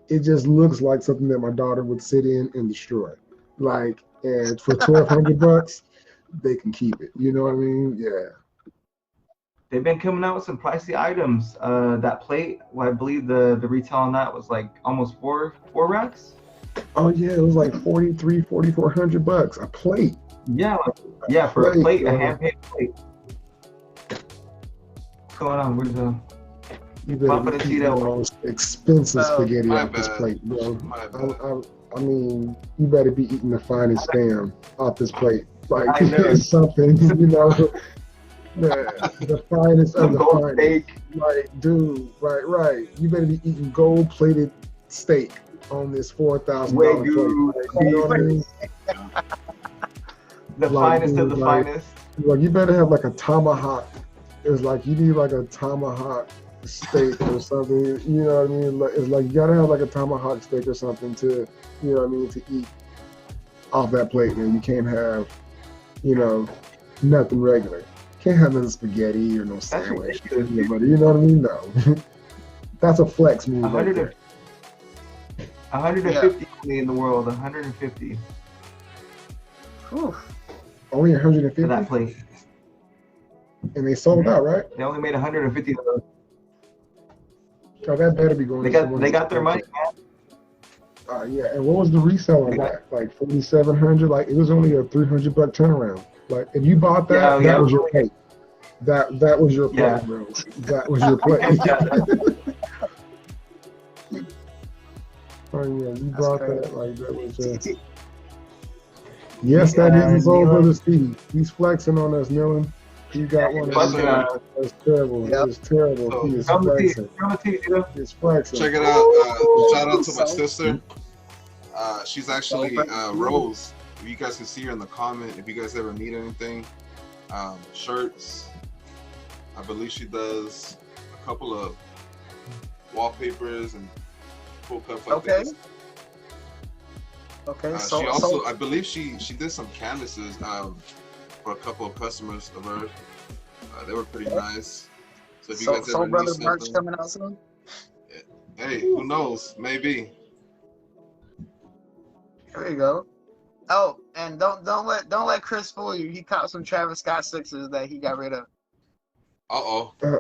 It just looks like something that my daughter would sit in and destroy. Like, and for $1,200, they can keep it. You know what I mean? Yeah. They've been coming out with some pricey items. That plate, well, I believe the retail on that was like almost four racks. Oh yeah, it was like $4,400 a plate. Yeah, for a plate, a hand-painted plate. What's going on? Where's the? You better eat the most expensive spaghetti off this plate, bro. I mean, you better be eating the finest spam off this plate. Like, it's something, you know. The finest of the finest. Steak. Like, dude, right. You better be eating gold-plated steak on this $4,000 plate. You know what I mean? The finest of the finest. Like, you better have like a tomahawk. It's like you need like a tomahawk steak or something. You know what I mean? Like, it's like you gotta have like a tomahawk steak or something to, you know what I mean, to eat off that plate. Man, you can't have, you know, nothing regular. Can't have no spaghetti or no sandwich. You know what I mean? No. That's a flex move. 150 in the world. 150. Whew. Only 150 for that plate. And they sold out, right? They only made 150 of those. Oh, that better be going. They got their money, man. Yeah. And what was the resale on that? Like 4,700. Like, it was only a $300 turnaround. Like, if you bought that, that was your plate. That was your plate, bro. That was your plate. Oh yeah, you brought that. Like, that was just. Yes, that is his old brother Steve. He's flexing on us, Millen. He got one of those. That's terrible. Yep. It's terrible. He is flexing. He's flexing. Check it out. Shout out to my sister. She's actually Rose. If you guys can see her in the comment, if you guys ever need anything, shirts. I believe she does a couple of wallpapers and cool cups like this. Okay, she also, I believe she did some canvases for a couple of customers of hers. They were pretty nice. So if you guys ever Brother need merch something, coming out soon. hey, who knows? Maybe. Here we go. Oh, and don't let Chris fool you. He caught some Travis Scott sixes that he got rid of. Hey.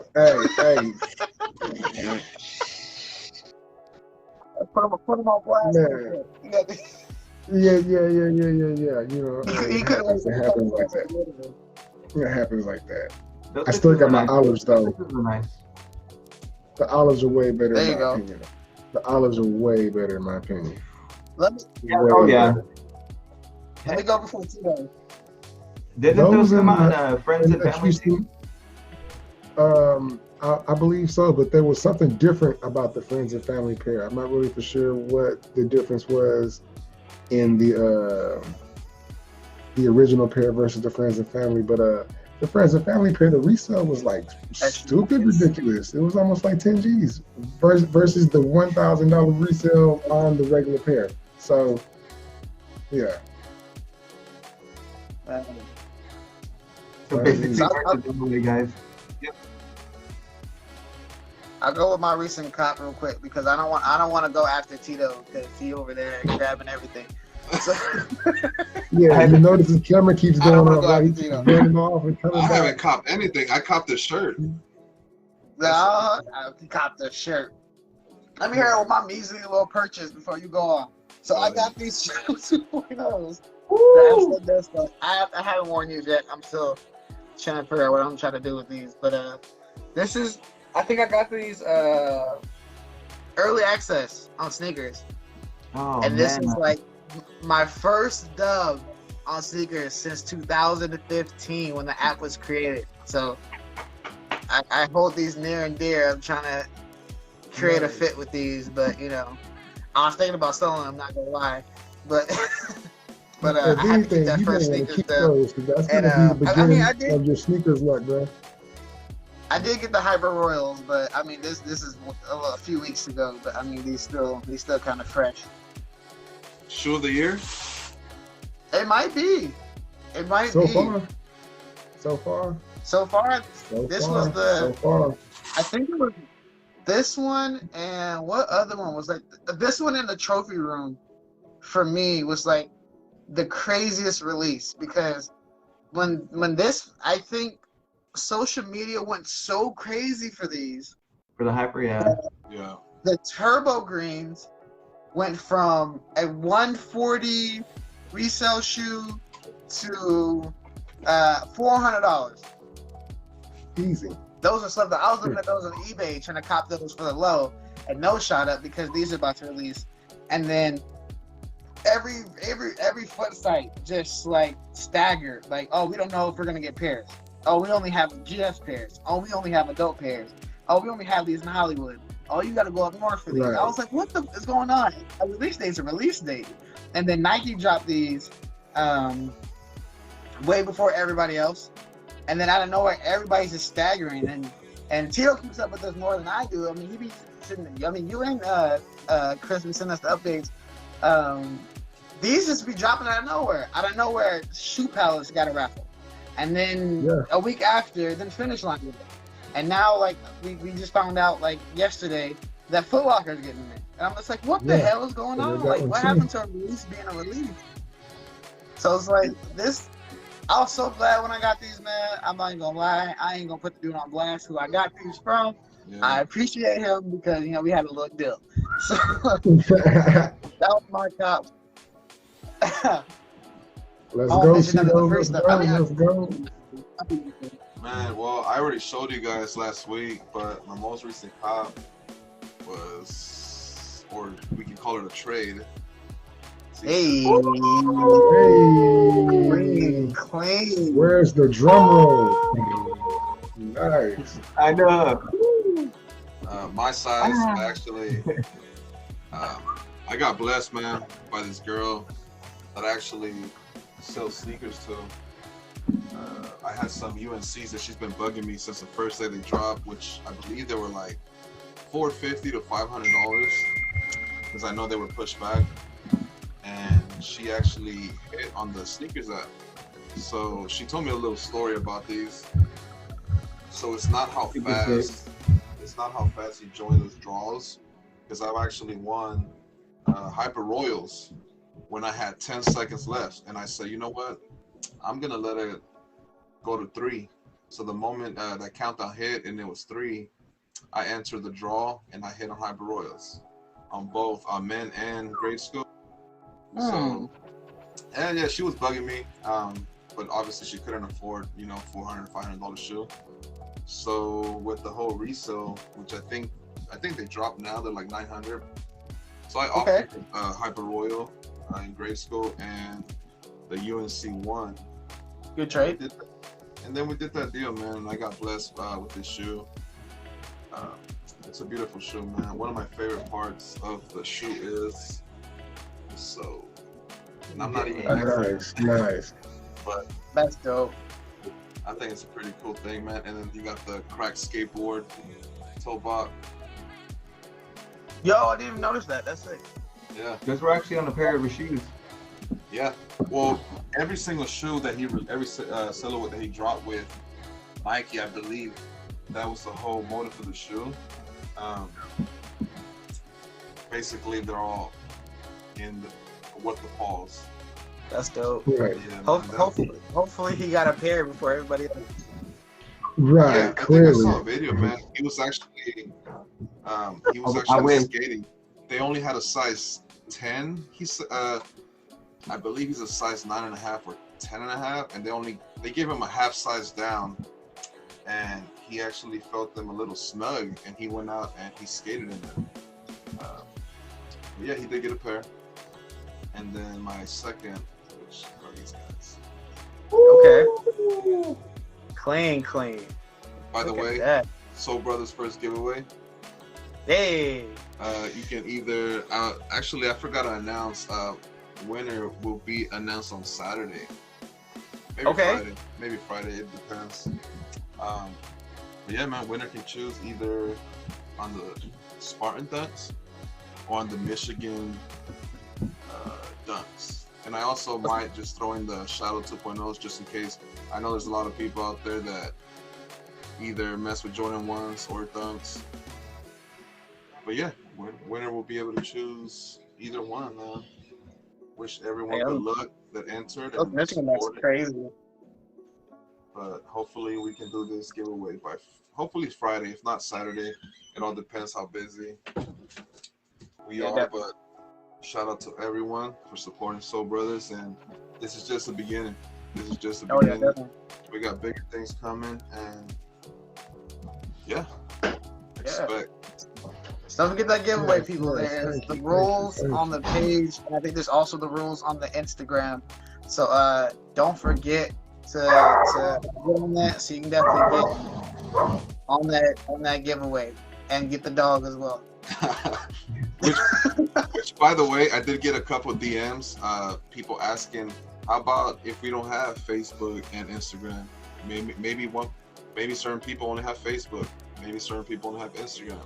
Put him on blast. Yeah. You know, it happens like that. It happens like that. I still got my olives though. Nice. The olives are way better there in my opinion. The olives are way better in my opinion. Let me go before Tito. Didn't those come out in Friends and Family too? I believe so, but there was something different about the Friends and Family pair. I'm not really for sure what the difference was in the original pair versus the Friends and Family, but the Friends and Family pair, the resale was like stupid ridiculous. It was almost like 10 G's versus the $1,000 resale on the regular pair. So, yeah. So basically, guys. Yep. I'll go with my recent cop real quick because I don't want to go after Tito because he over there grabbing everything. So, yeah, you notice his camera keeps going off. Right? He keeps running off and coming back. I haven't copped anything. I copped the shirt. No, I copped the shirt. Let me hear with my measly little purchase before you go on. So I got these 2.0s. I haven't worn these yet. I'm still trying to figure out what I'm trying to do with these. But this is, I think I got these early access on sneakers. Oh, and this is like my first dub on sneakers since 2015 when the app was created. So I hold these near and dear. I'm trying to create a fit with these, but you know, I was thinking about selling them, not gonna lie. But I had to keep that first sneakers dub. That's gonna be the beginning of your sneakers luck, bro. I did get the Hyper Royals, but I mean this is a few weeks ago. But I mean these still kind of fresh. Shoe of the year? It might be. It might be. So far. This was the. I think it was this one and what other one was like this one in the trophy room. For me was like the craziest release because when this I think social media went so crazy for these. For the Hyper, yeah. The turbo greens went from a $140 resale shoe to $400. Easy. Those are stuff that I was looking at those on eBay trying to cop those for the low, and no shot up because these are about to release. And then every foot site just like staggered, like, oh, we don't know if we're gonna get pairs. Oh, we only have GS pairs. Oh, we only have adult pairs. Oh, we only have these in Hollywood. Oh, you got to go up north for these. Right. I was like, what the is going on? A release date's a release date. And then Nike dropped these way before everybody else. And then out of nowhere, everybody's just staggering. And Tito keeps up with us more than I do. I mean, he be sitting. I mean, you and Chris be sending us the updates. These just be dropping out of nowhere. Out of nowhere, Shoe Palace got a raffle. And then a week after, then Finish Line did it. And now, like, we just found out, like, yesterday that Foot Locker's getting it. And I'm just like, what the hell is going on? Like, what happened to a release being a release? So it's like, this, I was so glad when I got these, man. I'm not even gonna lie. I ain't gonna put the dude on blast who I got these from. Yeah. I appreciate him because, you know, we had a little deal. So that was my cop. Let's go, Tito. Let's go. Man, well, I already showed you guys last week, but my most recent cop was, or we can call it a trade. Hey. Clean. Where's the drum roll? Nice. I know. My size, actually, I got blessed, man, by this girl that actually sells sneakers to. I had some UNCs that she's been bugging me since the first day they dropped, which I believe they were like $450 to $500 because I know they were pushed back. And she actually hit on the sneakers app. So she told me a little story about these. So it's not how fast you join those draws, because I've actually won Hyper Royals when I had 10 seconds left, and I said, you know what, I'm gonna let it go to 3. So the moment that countdown hit and it was 3, I entered the draw and I hit on Hyper Royals on both men and grade school. So, and yeah, she was bugging me, but obviously she couldn't afford, you know, $400, $500 shoe. So with the whole resale, which I think they dropped now, they're like 900. So I offered Hyper Royal in grade school and the UNC one. Good trade. And then we did that deal, man, and I got blessed with this shoe. It's a beautiful shoe, man. One of my favorite parts of the shoe is the sole. And I'm not even nice. But that's dope. I think it's a pretty cool thing, man. And then you got the cracked skateboard toe box. Yo, I didn't even notice that. That's sick. Yeah. Because we're actually on a pair of his shoes. Yeah. Well, every single shoe that every silhouette that he dropped with Nike, I believe that was the whole motive of the shoe. Basically, they're all in the Pauls. That's dope. Right. Yeah, hopefully he got a pair before everybody else. Right. Yeah, clearly. I think I saw a video, man. He was actually skating. They only had a size 10. He's I believe he's a size 9.5 or 10.5, and they gave him a half size down, and he actually felt them a little snug, and he went out and he skated in them. Yeah, he did get a pair. And then my second, which are these guys. Okay. Clean. By the way, Soul Brothers first giveaway. Hey. You can either actually I forgot to announce. Winner will be announced on Saturday. Maybe Friday. It depends. But yeah, man, winner can choose either on the Spartan Dunks or on the Michigan Dunks. And I also might just throw in the Shadow 2.0s just in case. I know there's a lot of people out there that either mess with Jordan 1s or Dunks. But yeah, winner will be able to choose either one. Wish everyone good luck that entered. That's crazy. But hopefully we can do this giveaway by hopefully Friday, if not Saturday. It all depends how busy we are. Definitely. But shout out to everyone for supporting Soul Brothers, and this is just the beginning. Definitely. We got bigger things coming, and expect. So don't forget that giveaway, people. There's the rules on the page, and I think there's also the rules on the Instagram. So don't forget to get on that, so you can definitely get on that giveaway and get the dog as well. which, by the way, I did get a couple DMs. People asking, how about if we don't have Facebook and Instagram? Maybe certain people only have Facebook. Maybe certain people only have Instagram.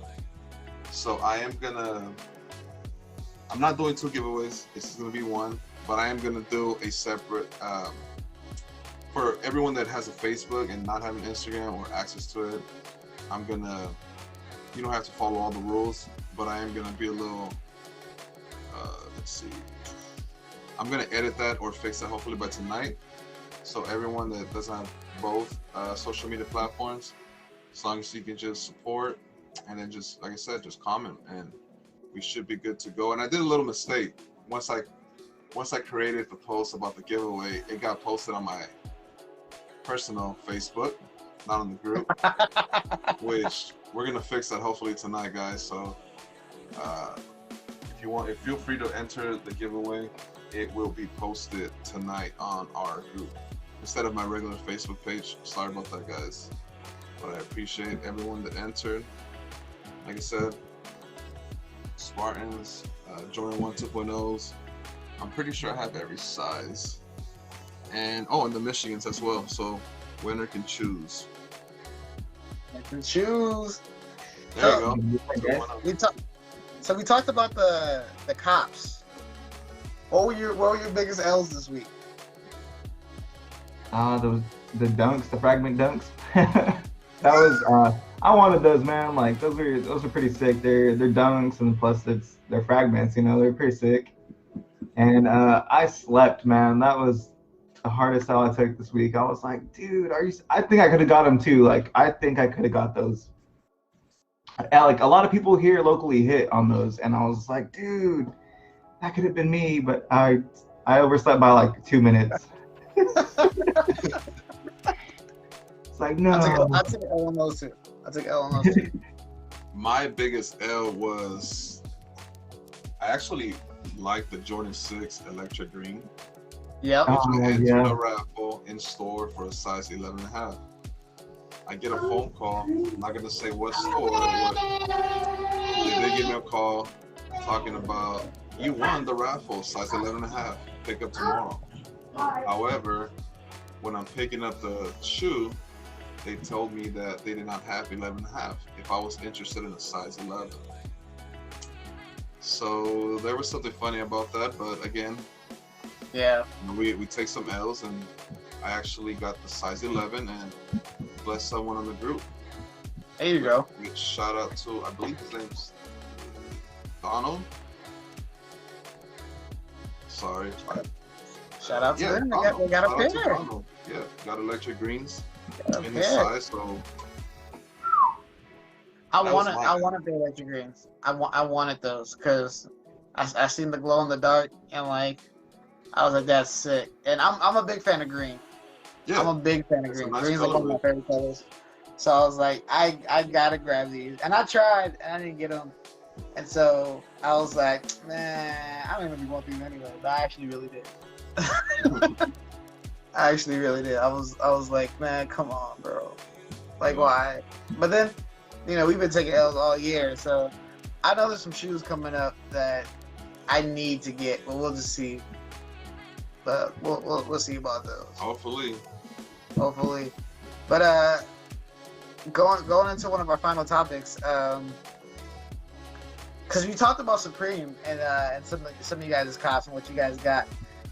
So I'm not doing 2 giveaways. This is gonna be one, but I am gonna do a separate for everyone that has a Facebook and not having Instagram or access to it. You don't have to follow all the rules, but I am gonna be a little. Let's see. I'm gonna edit that or fix that hopefully by tonight. So everyone that doesn't have both social media platforms, as long as you can just support. And then just, like I said, just comment and we should be good to go. And I did a little mistake. Once I created the post about the giveaway, it got posted on my personal Facebook, not on the group, which we're going to fix that hopefully tonight, guys. So if feel free to enter the giveaway. It will be posted tonight on our group instead of my regular Facebook page. Sorry about that, guys. But I appreciate everyone that entered. Like I said, Spartans, Jordan 1 2.0s. I'm pretty sure I have every size. And the Michigans as well. So winner can choose. There you go. We talked about the cops. What were your biggest L's this week? The dunks, the fragment dunks. That was I wanted those, man. Like those are pretty sick. They're dunks, and plus they're fragments. You know, they're pretty sick. And I slept, man. That was the hardest L I took this week. I was like, dude, I think I could have got them too. Like I think I could have got those. Like a lot of people here locally hit on those, and I was like, dude, that could have been me. But I overslept by like 2 minutes. It's like, no. I took an L on those two. My biggest L was I actually like the Jordan 6 Electric Green. Yep. I entered a raffle in store for a size 11.5. I get a phone call. I'm not gonna say what store. They give me a call talking about you won the raffle, size 11.5. Pick up tomorrow. However, when I'm picking up the shoe, they told me that they did not have 11.5 if I was interested in a size 11. So there was something funny about that, but again, yeah, we take some L's, and I actually got the size 11 and blessed someone on the group. There you go. Shout out to, I believe his name's Donald. Sorry. Shout out to them. We got a pair. Yeah, got electric greens in the this size, so I want the electric greens. I wanted those because I seen the glow in the dark, and like I was like, that's sick. And I'm a big fan of green. Yeah, I'm a big fan of green. Nice Green's like one of my favorite colors. So I was like, I gotta grab these, and I tried, and I didn't get them. And so I was like, man, I don't even want these anyway. But I actually really did. I actually really did. I was like, man, come on, bro. Like, why? But then, you know, we've been taking L's all year, so I know there's some shoes coming up that I need to get, but we'll just see. But we'll see about those. Hopefully. But going into one of our final topics, because we talked about Supreme and some of you guys' cops and what you guys got,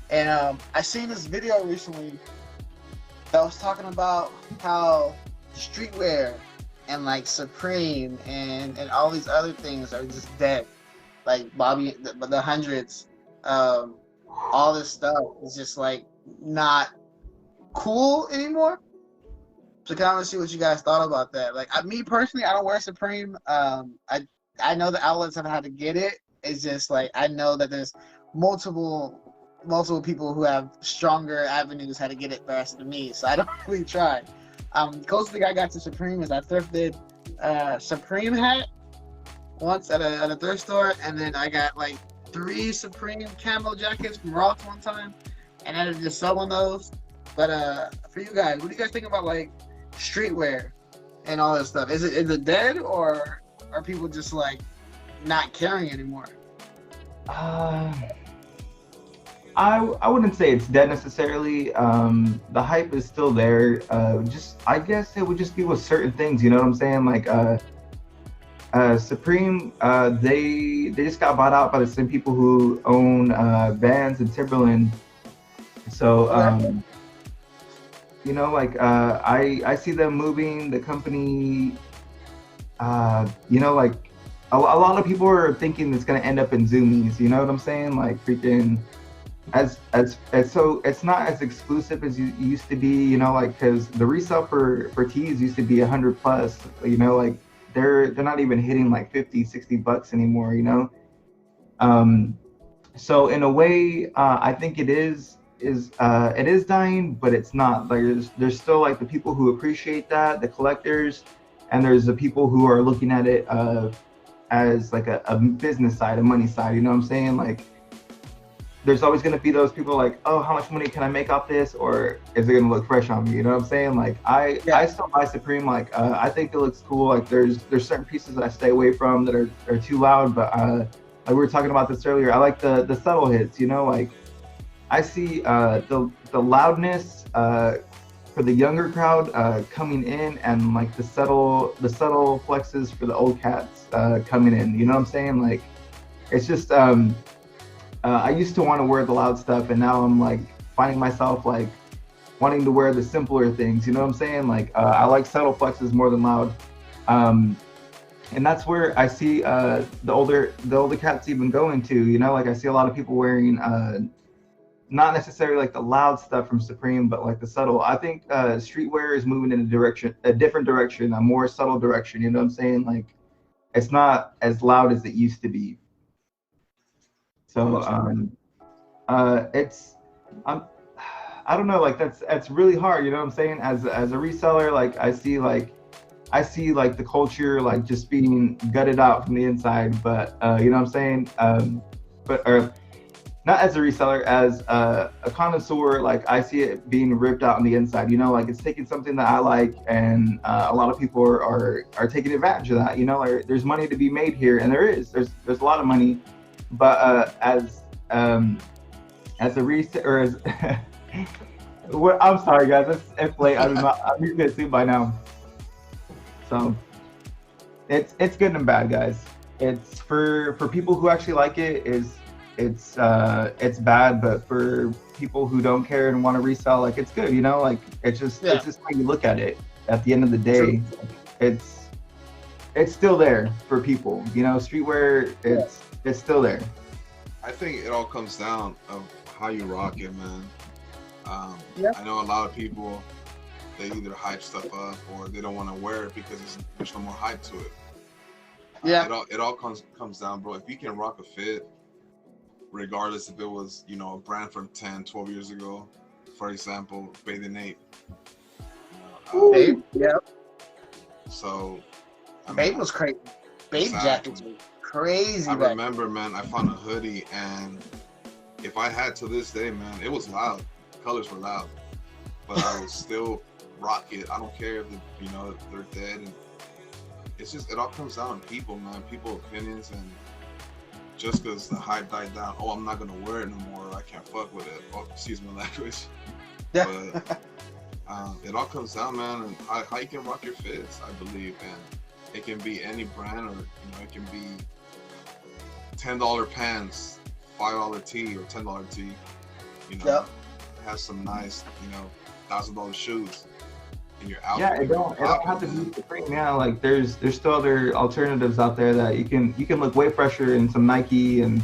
and I seen this video recently that was talking about how streetwear and like Supreme and all these other things are just dead, like Bobby the hundreds, all this stuff is just like not cool anymore. So kind of see what you guys thought about that. Like me personally, I don't wear Supreme. I know the outlets have had to get it. It's just like I know that there's multiple people who have stronger avenues how to get it faster than me. So I don't really try. Closest thing I got to Supreme is I thrifted Supreme hat once at a thrift store, and then I got like 3 Supreme camo jackets from Ross one time, and I ended up just selling those. But for you guys, what do you guys think about like streetwear and all that stuff? Is it dead, or are people just like not caring anymore? I wouldn't say it's dead necessarily. The hype is still there. I guess it would just be with certain things. You know what I'm saying? Like Supreme, they just got bought out by the same people who own Vans and Timberland. So you know, like I see them moving the company. You know, like a lot of people are thinking it's gonna end up in Zoomies. You know what I'm saying? Like freaking. So it's not as exclusive as you used to be, you know, like because the resale for tees used to be 100 plus, you know, like they're not even hitting like 50, 60 bucks anymore, you know. So in a way, I think it is dying, but it's not. Like there's still like the people who appreciate that, the collectors, and there's the people who are looking at it as like a business side, a money side, you know what I'm saying? Like there's always going to be those people like, oh, how much money can I make off this? Or is it going to look fresh on me? You know what I'm saying? Like I still buy Supreme. Like I think it looks cool. Like there's certain pieces that I stay away from that are too loud. But like we were talking about this earlier, I like the subtle hits, you know, like I see the loudness for the younger crowd coming in, and like the subtle flexes for the old cats coming in. You know what I'm saying? Like it's just I used to want to wear the loud stuff, and now I'm like finding myself like wanting to wear the simpler things. You know what I'm saying? Like I like subtle flexes more than loud. And that's where I see the older cats even going to. You know, like I see a lot of people wearing not necessarily like the loud stuff from Supreme, but like the subtle. I think streetwear is moving in a different direction, a more subtle direction. You know what I'm saying? Like it's not as loud as it used to be. So it's I don't know, like that's really hard. You know what I'm saying? As a reseller, like I see like the culture like just being gutted out from the inside, but you know what I'm saying? But not as a reseller, as a connoisseur, like I see it being ripped out on the inside. You know, like it's taking something that I like, and a lot of people are taking advantage of that. You know, like there's money to be made here, and there's a lot of money, but as a reseller, or as I'm sorry guys, it's late. I'm usually asleep by now. So it's good and bad, guys. It's for people who actually like it, it's bad, but for people who don't care and want to resell, like it's good, you know, like it's just how you look at it. At the end of the day, it's still there for people, you know. Streetwear, it's still there. I think it all comes down of how you rock it, man. I know a lot of people, they either hype stuff up or they don't want to wear it because there's no more hype to it. It all comes down, bro. If you can rock a fit, regardless if it was, you know, a brand from 10, 12 years ago, for example, Bathing Ape. Babe, yeah. So, Babe was crazy. Babe jackets were crazy. I remember, man, I found a hoodie, and if I had to this day, man, it was loud. Colors were loud, but I would still rock it. I don't care if they're dead, and it's just, it all comes down to people, man. People opinions, and just because the hype died down, oh, I'm not gonna wear it no more. I can't fuck with it. Oh, excuse my language. Yeah. But it all comes down, man, and how you can rock your fits, I believe, and it can be any brand, or it can be $10 pants, $5 tee, or $10 tee. Has some nice, $1,000 shoes. Your outfit. Yeah, it don't have to be Supreme. Yeah, like there's still other alternatives out there that you can look way fresher in some Nike and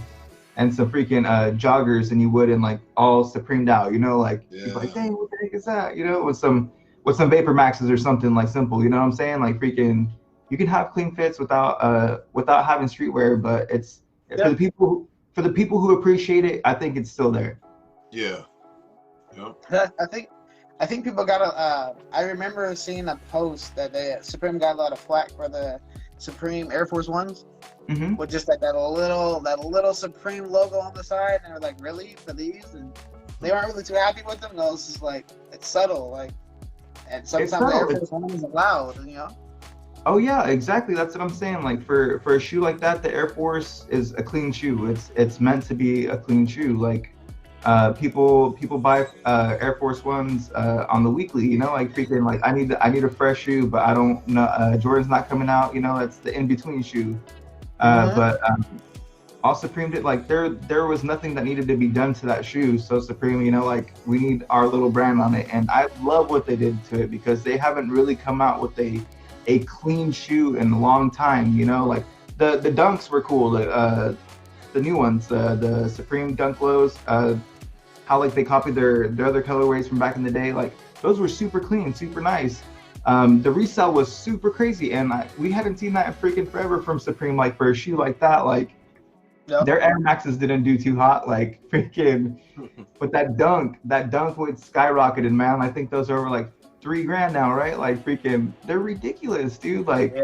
some freaking joggers than you would in like all Supremed out. Like people like, hey, what the heck is that? With some Vapor Maxes or something like simple. You know what I'm saying? Like freaking, you can have clean fits without having streetwear, but it's for the people who appreciate it. I think it's still there. Yeah. Yep. I think people got I remember seeing a post that Supreme got a lot of flack for the Supreme Air Force Ones, with just like that little Supreme logo on the side, and they're like, really, for these? And they weren't really too happy with them. No, it's just like, it's subtle, like, and sometimes the Air Force One isn't loud, Oh yeah, exactly. That's what I'm saying. Like for a shoe like that, the Air Force is a clean shoe. It's meant to be a clean shoe. Like people buy Air Force Ones on the weekly. Like freaking, like I need a fresh shoe, but I don't know. Jordan's not coming out. That's the in between shoe. But all Supreme did, like there was nothing that needed to be done to that shoe. So Supreme, like we need our little brand on it, and I love what they did to it because they haven't really come out with a clean shoe in a long time. Like the Dunks were cool. The new ones, the Supreme Dunk Lows, how like they copied their other colorways from back in the day. Like those were super clean, super nice. The resale was super crazy, and we hadn't seen that in freaking forever from Supreme. Like for a shoe like that, like their Air Maxes didn't do too hot. Like freaking, but that dunk would skyrocketed, man. I think those are over like $3,000 now, right? Like freaking, they're ridiculous, dude. Like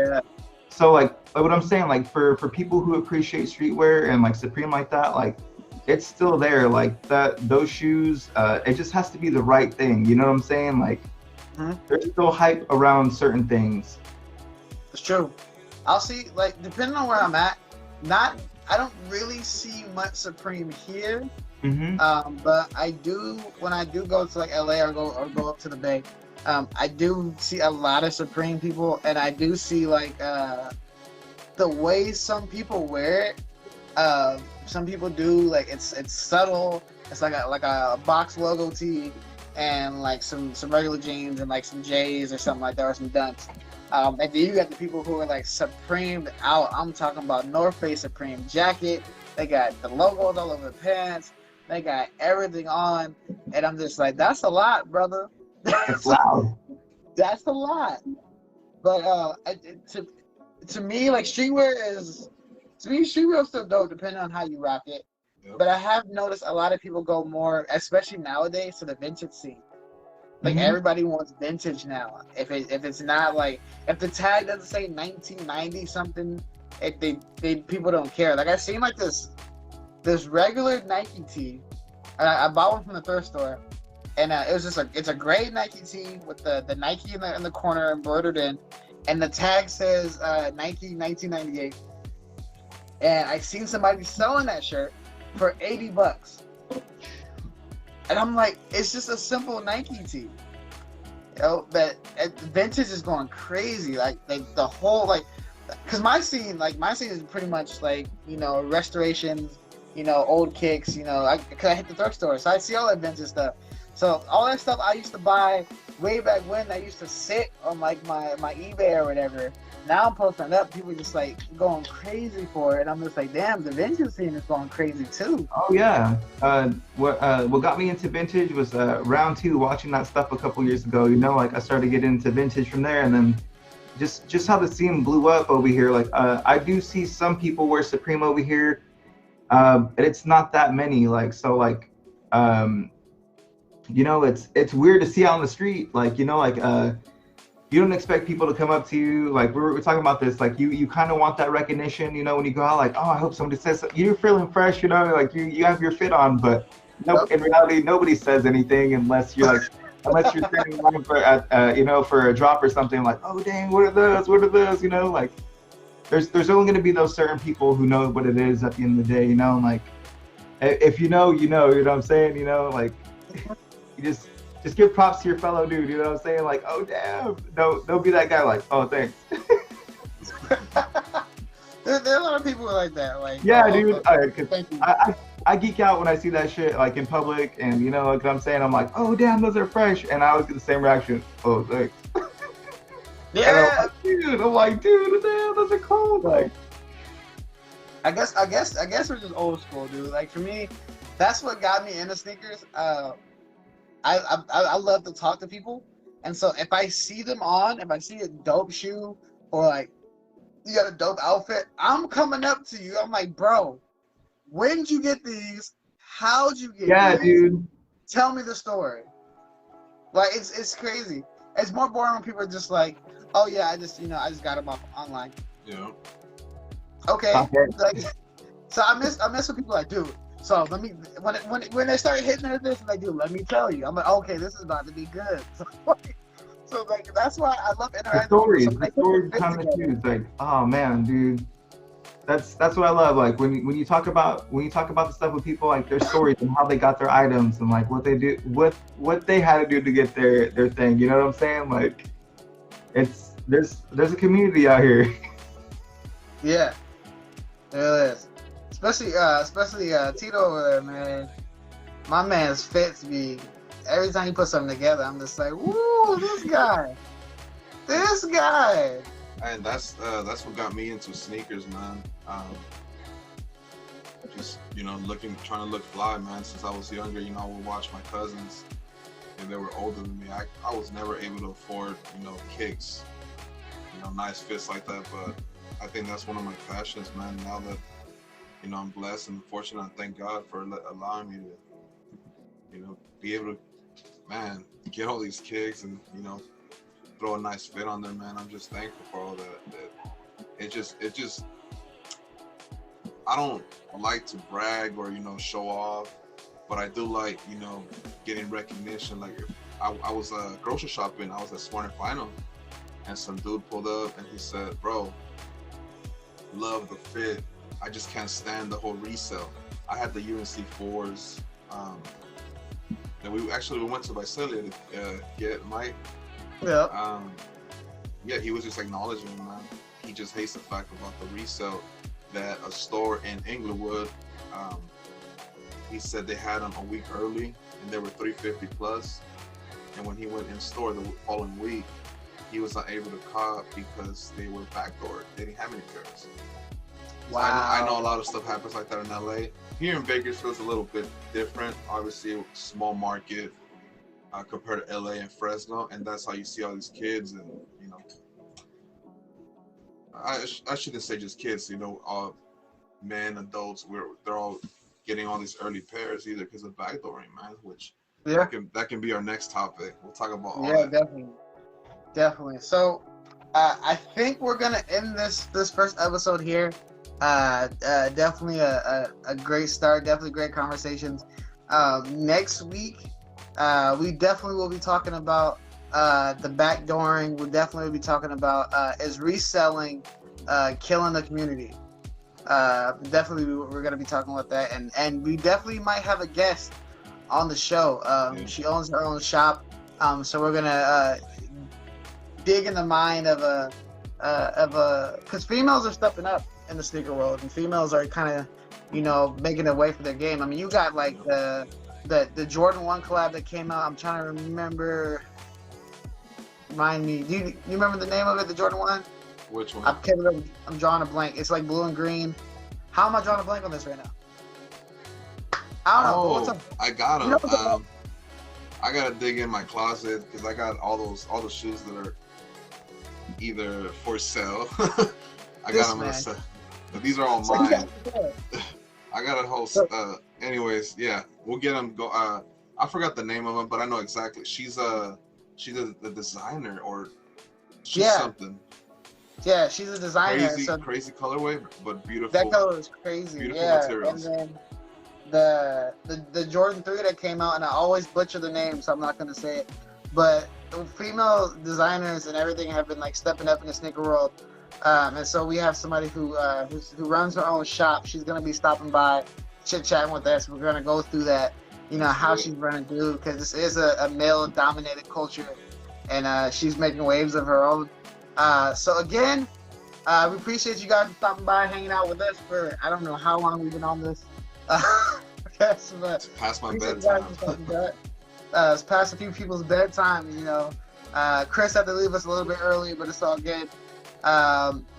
so like what I'm saying, like for people who appreciate streetwear and like Supreme like that, like it's still there. Like those shoes, it just has to be the right thing. You know what I'm saying? Like there's still hype around certain things. It's true. I'll see, like, depending on where I'm at, I don't really see much Supreme here. But I do, when I do go to like LA or go up to the Bay, I do see a lot of Supreme people, and I do see like the way some people wear it Some people do like it's subtle. It's like a box logo tee and like some regular jeans and like some J's or something like that, or some Dunks. And then you got the people who are like supreme out. I'm talking about North Face Supreme jacket. They got the logos all over the pants. They got everything on, and I'm just like, that's a lot, brother. It's loud. That's a lot. But to me, like streetwear is still dope, depending on how you rock it. Yep. But I have noticed a lot of people go more, especially nowadays, to the vintage scene. Like everybody wants vintage now. If it's not like, if the tag doesn't say 1990 something, they people don't care. Like I seen like this regular Nike tee. I bought one from the thrift store, and it was just it's a gray Nike tee with the Nike in the corner embroidered in, and the tag says Nike 1998. And I seen somebody selling that shirt for $80. And I'm like, it's just a simple Nike tee. You know, but vintage is going crazy. Like the whole, like, because my scene is pretty much like, you know, restorations, you know, old kicks, you know, because I hit the thrift store. So I see all that vintage stuff. So all that stuff I used to buy way back when, I used to sit on like my eBay or whatever. Now I'm posting it up, people just like going crazy for it. And I'm just like, damn, the vintage scene is going crazy too. Oh yeah. What got me into vintage was round 2, watching that stuff a couple years ago. You know, like I started getting into vintage from there, and then just how the scene blew up over here. Like I do see some people wear Supreme over here, and it's not that many. Like so, like you know, it's weird to see out on the street. Like, you know, like you don't expect people to come up to you. Like we were talking about this, like you kind of want that recognition, you know, when you go out, like, oh, I hope somebody says something. You're feeling fresh, you know, like you have your fit on, but no, in reality, nobody says anything unless you're standing in line for you know, for a drop or something. Like, oh dang, what are those? You know, like there's only going to be those certain people who know what it is at the end of the day, you know. And like if you know, you know what I'm saying, you know, like you just give props to your fellow dude, you know what I'm saying? Like, oh damn, don't be that guy. Like, oh thanks. there are a lot of people who are like that. Like, yeah, dude. I geek out when I see that shit like in public, and you know, like what I'm saying, I'm like, oh damn, those are fresh, and I always get the same reaction. Oh thanks. Yeah, I'm like, dude, damn, those are cool. Like, I guess we're just old school, dude. Like for me, that's what got me into sneakers. I love to talk to people, and so if I see them on, if I see a dope shoe or like you got a dope outfit, I'm coming up to you. I'm like, bro, when did you get these? How'd you get these? Yeah, dude. Tell me the story. Like it's crazy. It's more boring when people are just like, oh yeah, I just got them off online. Yeah. Okay. Like, so I miss when people are like, dude. So let me when they start hitting her this, and they do, let me tell you. I'm like, okay, this is about to be good. So like that's why I love interacting. The stories kind of choose. Like, oh man, dude, that's what I love. Like when you talk about the stuff with people, like their stories and how they got their items and like what they do, what they had to do to get their thing. You know what I'm saying? Like, there's a community out here. Yeah, there is. Especially Tito over there, man. My man's fits me. Every time he puts something together, I'm just like, woo, this guy. And that's what got me into sneakers, man. Just, you know, trying to look fly, man. Since I was younger, you know, I would watch my cousins, and they were older than me. I was never able to afford, you know, kicks, you know, nice fits like that. But I think that's one of my passions, man. Now that, you know, I'm blessed and fortunate. I thank God for allowing me to, you know, be able to, man, get all these kicks and, you know, throw a nice fit on there, man. I'm just thankful for all that. It just, I don't like to brag or, you know, show off, but I do like, you know, getting recognition. Like if I was grocery shopping, I was at Smart & Final, and some dude pulled up and he said, bro, love the fit. I just can't stand the whole resale. I had the UNC 4s. And we went to Visalia to get Mike. Yeah. Yeah, he was just acknowledging, man. He just hates the fact about the resale that a store in Inglewood, he said they had them a week early and they were $350 plus. And when he went in store the following week, he was not able to cop because they were backdoored. They didn't have any pairs. Wow. So I know a lot of stuff happens like that in LA. Here in Bakersfield, it's a little bit different. Obviously, small market compared to LA and Fresno, and that's how you see all these kids. And you know, I shouldn't say just kids. You know, all men, adults. They're all getting all these early pairs either because of backdooring, man. Which that can be our next topic. We'll talk about all that. Definitely. So, I think we're gonna end this first episode here. Definitely a great start. Definitely great conversations. Next week, we definitely will be talking about the backdooring. We'll definitely be talking about is reselling killing the community. Definitely, we're gonna be talking about that, and we definitely might have a guest on the show. She owns her own shop, so we're gonna dig in the mind of because females are stepping up in the sneaker world, and females are kind of, you know, making their way for their game. I mean, you got like the Jordan 1 collab that came out. I'm trying to remember. Remind me. Do you remember the name of it? The Jordan 1? Which one? I'm drawing a blank. It's like blue and green. How am I drawing a blank on this right now? I don't know. What's up? I got them. I gotta dig in my closet because I got all the shoes that are either for sale. I got them in a set. But these are all mine. I got a whole. Anyways, yeah, we'll get them. Go. I forgot the name of them, but I know exactly. She's the designer, or she's something. Yeah, she's a designer. Crazy colorway, but beautiful. That color is crazy. Beautiful materials. And then the Jordan 3 that came out, and I always butcher the name, so I'm not gonna say it. But the female designers and everything have been like stepping up in the sneaker world. And so we have somebody who runs her own shop. She's gonna be stopping by, chit-chatting with us. We're gonna go through that, you know, how she's running through, because this is a male-dominated culture, and she's making waves of her own. So again, we appreciate you guys for stopping by, hanging out with us for I don't know how long we've been on this. It's past my bedtime. It's past a few people's bedtime, you know. Chris had to leave us a little bit early, but it's all good.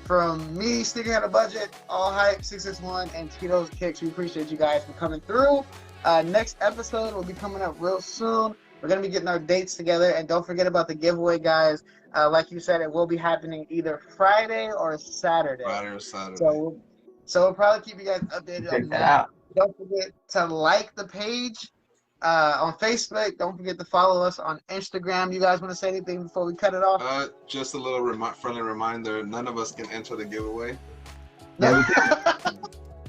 From me, Sneakerhead on a Budget, All Hype 661, and Titoskicks, we appreciate you guys for coming through. Next episode will be coming up real soon. We're going to be getting our dates together, and don't forget about the giveaway, guys. Like you said, it will be happening either Friday or Saturday. So we'll probably keep you guys updated on that. Don't forget to like the page on Facebook. Don't forget to follow us on Instagram. You guys want to say anything before we cut it off? Just a little friendly reminder. None of us can enter the giveaway. Are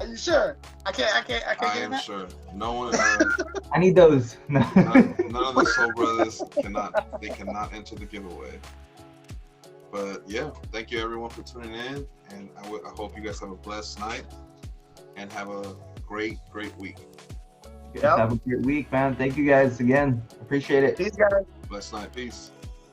you sure? I can't. I am sure. No one. I need those. none of the Soul Brothers cannot enter the giveaway. But yeah, thank you everyone for tuning in, and I hope you guys have a blessed night and have a great week. Have a great week, man. Thank you guys again. Appreciate it. Peace, guys. Blessed night. Peace.